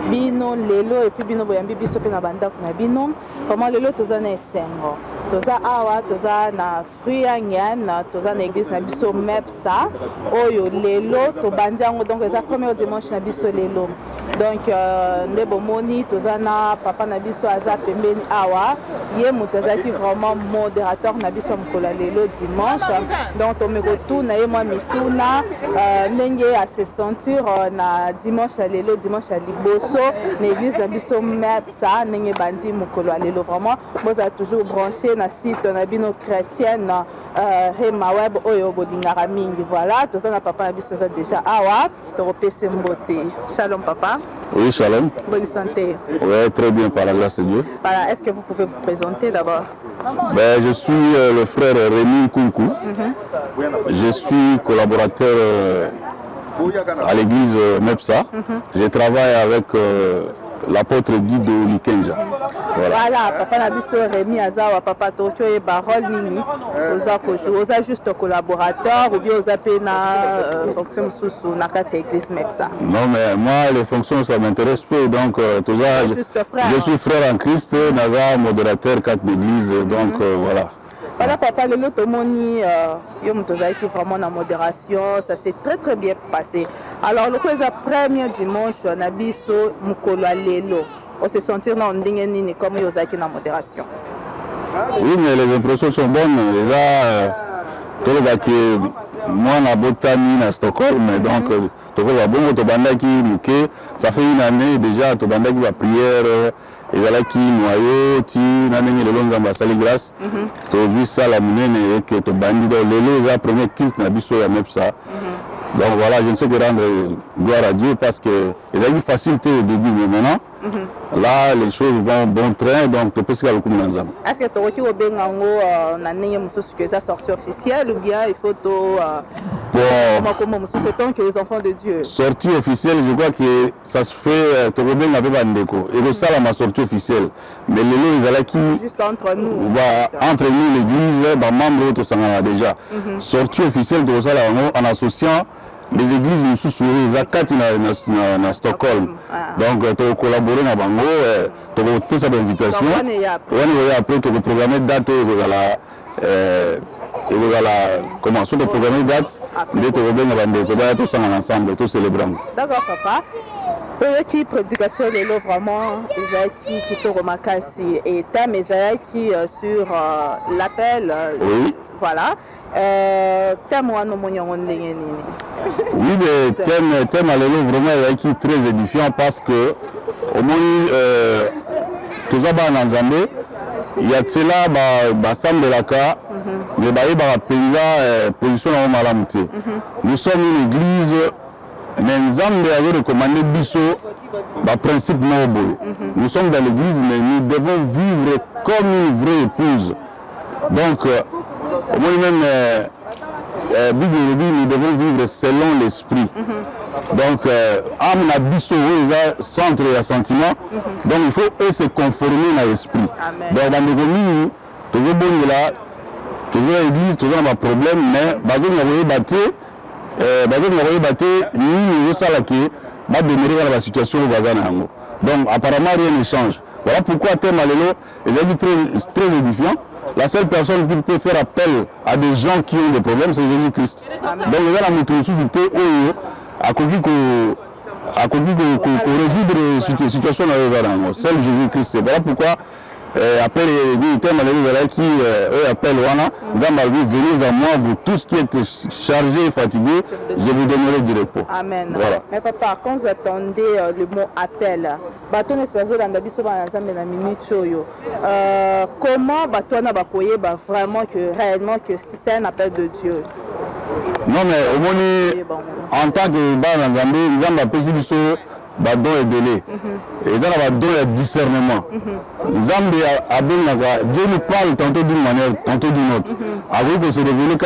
bino lelo et puis bino boyambi biso pe na bandako na bino. Vraiment lelo tous en esengo. Toza awa, toza na fruit ya nyan, toza na église na biso MEPSA. Oyo lelo to bandi yango donc eza premier dimanche na biso lelo. Donc nde bomoni toza na papa na biso aza pembeni awa. Ye moto azaki vraiment modérateur na biso mokolo lelo dimanche. Donc tomekotuna ye mwa mituna ndenge ase sentir na dimanche lelo dimanche ya liboso na église na biso MEPSA ndenge bandi mokolo lelo vraiment boza toujours branché na site na bino chrétienne Rema Web oyo bolingaka mingi. Voilà toza na papa na biso aza déjà awa tokopesa mbote. Shalom papa. Oui, shalom. Bonne santé. Oui, très bien, par la grâce de Dieu. Voilà, est-ce que vous pouvez vous présenter d'abord? Ben, je suis le frère Rémi Kunku. Je suis collaborateur à l'église MEPSA. Je travaille avec l'apôtre Guido Likenja. Voilà, papa na biso Rémi azawa papa tokyo e parole nini oza kojo oza juste collaborateur ou bien oza pe na fonction sous na kati ya église MEPSA. Non, mais moi, les fonctions, ça m'intéresse peu. Donc, tout ça, Juste frère. je suis frère en Christ, naza modérateur 4 d'église. Donc, voilà. Voilà papa lelo tomoni yo moto ozalaki vraiment na modération, ça s'est très très bien passé. Alors le eza premier dimanche na biso mokolo lelo on se sentir na ndenge nini comme yo ozalaki na modération? Oui, mais les impressions sont bonnes. Déjà, tout le baki, moi, na botani na Stockholm, donc, tout le bon, to bandaki muke, ça fait une année déjà, to bandaki la prière, ezalaki noyau, ti, nanengi le long zambasali grâce, to vu ça la munene, et que to bandi dans le la première culte na biso ya MEPSA. Donc voilà, je ne sais que rendre gloire à Dieu parce que il y a eu facilité au début, mais maintenant, là, les choses vont bon train, donc tu peux se faire le coup de l'ensemble. Est-ce que tu as dit na ndenge mususu que ça sortie officielle ou bien il faut to comment mususu tant que les enfants de Dieu? Sortie officielle, je crois que ça se fait to bien avec bandeko. Et le ça ma sortie officielle. Mais les lois ils allaient qui juste entre nous. Entre nous l'église, les membres tout ça déjà. Sortie officielle de ça en associant les églises nous sous-souris, Zakati na Stockholm. Donc, tu as collaboré avec Bango, tu as fait cette invitation. On a appris que tu as programmé date, comment sur le programme date, de te revenir à tous ensemble, tous célébrant. D'accord, papa. Qui prédication est là vraiment, qui te remarque et ta mais qui sur l'appel. Oui. Voilà. thème wana omonyango ndenge nini? Oui, le thème à l'élo vraiment est très édifiant parce que au moins tout ça dans Nzambe il y a cela basambelaka mais bayeba penza position na malamu te. Nous sommes une église mais Nzambe a recommandé biso ba principe noble. Nous sommes dans l'église mais nous devons vivre comme une vraie épouse. Donc au moins même nous devons vivre selon l'esprit. Donc, âme biso centre et sentiment. Donc, il faut se conformer à l'esprit. Donc, dans les communes, toujours bon là, toujours l'église, toujours un problème, mais bazou n'a battu, ni ça là qui va demeurer dans la situation où bazana. Donc, apparemment rien ne change. Voilà pourquoi thème à l'élo est très édifiant. La seule personne qui peut faire appel à des gens qui ont des problèmes, c'est Jésus-Christ. Donc, il y a la méthodicité à résoudre les situations dans le seul Jésus-Christ. Voilà pourquoi, après les thèmes qui appellent Wana, venez à moi, vous tous qui êtes chargés et fatigués, je vous donnerai du repos. Amen. Voilà. Mais papa, quand vous attendez le mot appel, comment vraiment que réellement que c'est un appel de Dieu? Non mais au moins en tant que Nzambe apesi biso badon ebele. Et dans la don il y a discernement. Nzambe abengaka, Dieu nous parle tantôt d'une manière, tantôt d'une autre. Avec que se révéler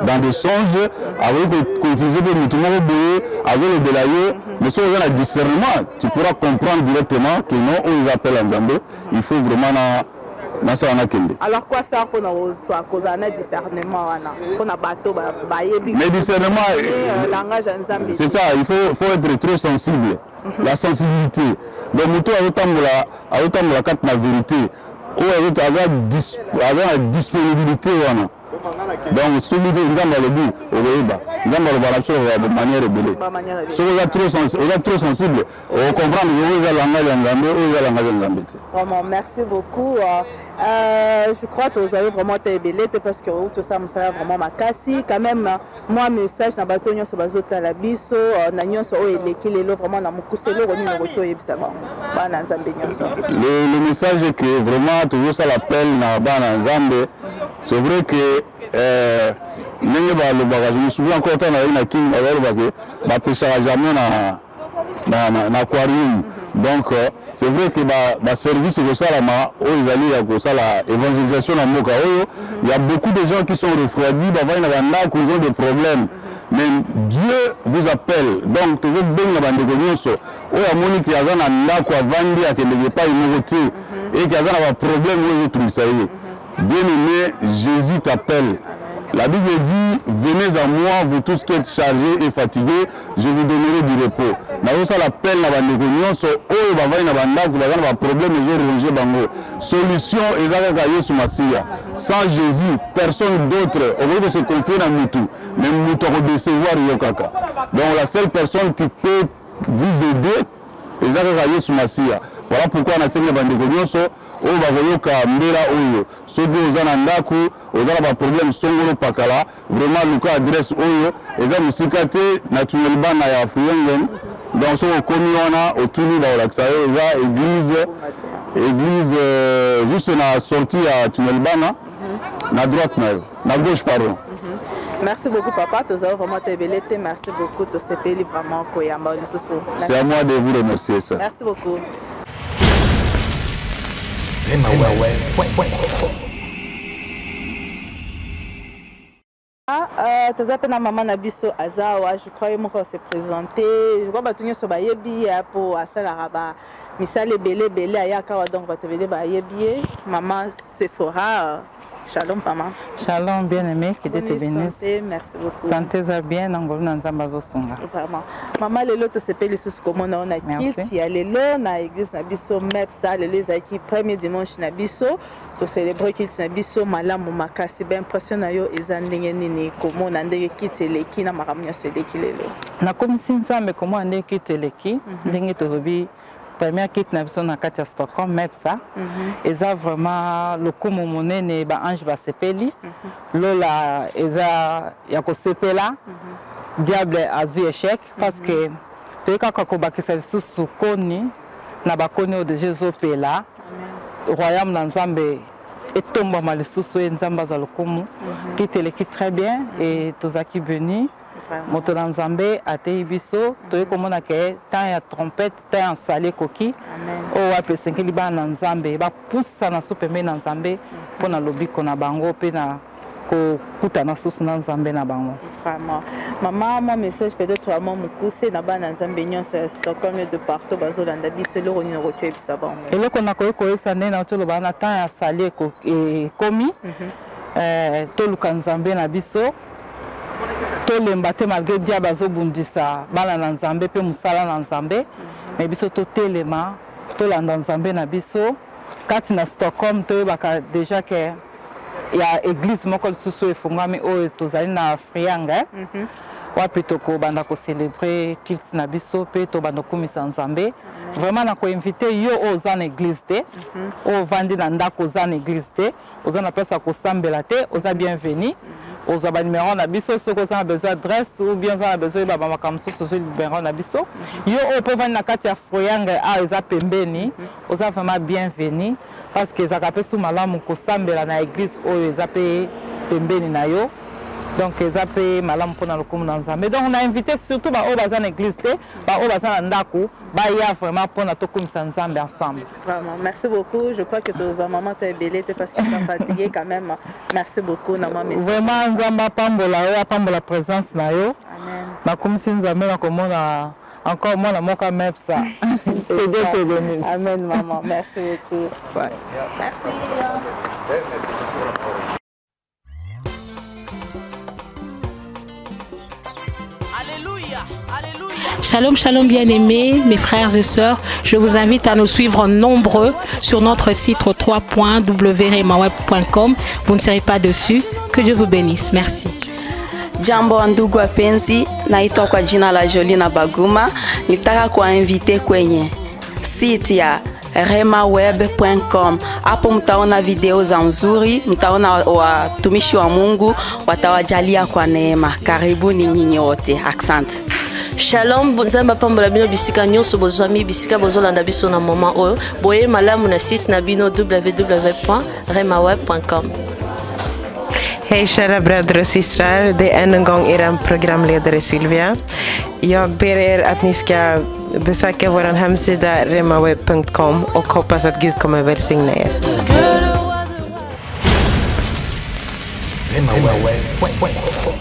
dans des songes, avec qu'on utilisait des moutons boyés, avec le délayé, mais si on a un discernement, tu pourras comprendre directement que non, on les appelle Nzambe, il faut vraiment alors quoi faire pour nous cause un discernement pour na bateau mais discernement c'est ça, il faut être très sensible. La sensibilité donc mutu aotambola kati na vérité oyo aza na disponibilité wana. Donc soki nzambe alobi okoyeba nzambe aloba na biso de manière ebele soki oza trop sensible ocomprendre oyo eza langage ya nzambe oyo eza langage ya nzambe te. Vraiment merci beaucoup. Je crois que vous avez vraiment été ébélé parce que tout ça me sert vraiment makasi quand même. Moi message na bato nyonso bazota la biso na nyonso o elekilelo vraiment na mukuselo roni no koto yebisa ba bana nzambe nyonso. Le message est que vraiment toujours ça l'appel na bana nzambe. C'est vrai que je me souviens encore quand on a king ba pêchera jamais na aquarium. Donc c'est vrai que le service de Salama, l'évangélisation dans Moka, il y a beaucoup de gens qui sont refroidis, ils ont des problèmes. Mais Dieu vous appelle. Donc, toujours bien la bande de Nyonso. Il y a des gens qui ont des problèmes, bien aimé, Jésus t'appelle. La Bible dit, venez à moi, vous tous qui êtes chargés et fatigués, je vous donnerai du repos. Ça l'appelle la problème solution sans Jésus, personne d'autre, au lieu de se confier dans nous, mais nous devons décevoir Yokaka. Donc la seule personne qui peut vous aider, voilà pourquoi on a essayé de oyo bakoyoka mbela oyo soki oza na ndako oza na baproblème songolo pakala vraiment luka adresse oyo eza mosika te na tunnel bana ya Afriengen. Donc soki okomi wana otuni baolakisa yo eza église juste na sortie ya tunnel bana na droite na yo na gauche pardon. Merci beaucoup papa, tu as vraiment été belle. Merci beaucoup, tu sais vraiment koyamba. C'est à moi de vous remercier ça. Merci beaucoup. Tu as na maman Nabiso Azawa, je crois que se présenter. Je crois que tu as bayebi pour Asalaraba. Misale belé belé ayaka donc va te veiller bayebi. Maman Sephora. Shalom maman. Shalom bien-aimé, que Dieu te bénisse. Merci beaucoup. Santé va bien, ngolo na nzamba zo sunga. Vraiment. Maman lelo to sepeli sous comment on a quitté ya lelo na église na biso MEPSA lelo zaki premier dimanche na biso to célébrer quitté na biso malamu makasi ben impressionné yo ezandenge nini comment na ndenge quitté leki na makamnya so leki lelo. Na komisi nzambe comment ndenge quitté leki ndenge to robi première kit na biso na kati ya Stockholm MEPSA eza vraiment lokumu monene baange basepeli lola eza ya kosepela diable azwi échec parce que toyekaka kobakisa lisusu koni na bakoni oyo deja ezopela royaume na nzambe etombama lisusu ye nzambe aza lokumu kiti eleki très bien et tozalaki beni moto na nzambe ateyi biso toye komona ke temps ya trompette temps ya nsali ekoki oyo wapi esengeli bana na nzambe bapusana so pembeni na nzambe mpo na lobiko na bango mpe na kokutana susu na nzambe na bango. Vraiment. Maman, mon message peut-être vraiment mukuse na bana nzambe nyonso ya Stockholm de partout bazolanda biso eloko nini okoyebisa bango. Eloko nakoki koyebisa ndenge na toloba na temps ya sali ekomi toluka nzambe na biso tolemba te malgré diable azobundisa bana na nzambe mpe mosala na nzambe me biso totelema tolanda nzambe na biso kati na Stockholm toyebaka déjà ke ya église moko lisusu efungwami oyo tozali na Frianga wapi tokobanda kocelebre culte na biso mpe tobanda kokumisa nzambe vraiment na koinvite yo oyo oza na église te oyo ovandi na ndako oza na église te oza na place ya kosambela te oza bienvenu ozwa banimero na biso soki oza na besoin adresse ou bien oza na besoin oyeba bamakambo mosusu ozwi nimero na biso yo oyo mpo ovandi na kati ya Frianga awa eza pembeni oza vraiment bienvenu parce que ezaka mpe su malamu kosambela na église oyo eza mpe pembeni na yo donc eza mpe malamu mpona lokumu na nzambe donc na invité surtout baoyo baza na église te baoyo baza na ndako baya vraiment mpona tokumisa nzambe ensemble. Vraiment, merci beaucoup. Je crois que tu as maman t'es belé parce que tu as fatigué quand même. Merci beaucoup Nama message. Vraiment nzambe apambola yo apambola présence na yo. Amen. Nakumisi nzambe na komona encore moi la moka MEPSA. Et Dieu te bénisse. Amen maman, merci beaucoup. Ouais. Merci. Shalom, shalom bien-aimés, mes frères et sœurs. Je vous invite à nous suivre nombreux sur notre site www.remaweb.com. Vous ne serez pas dessus. Que Dieu vous bénisse. Merci. Jambo ndugu wapenzi, naitwa kwa jina la Jolina Baguma. Nitaka kuwainvite kwenye site ya remaweb.com. Hapo mtaona video za nzuri, mtaona watumishi wa Mungu watawajalia kwa neema. Karibuni nyinyi wote. Asante. Shalom, bonzamba pambola bino bisika nyonso bozwami bisika bozolanda biso na moment oyo. Boye malamu na site na bino www.remaweb.com. Hej kära bröder och systrar, det är än en gång er programledare Sylvia. Jag ber er att ni ska besöka vår hemsida remaweb.com och hoppas att Gud kommer välsigna er. remaweb.com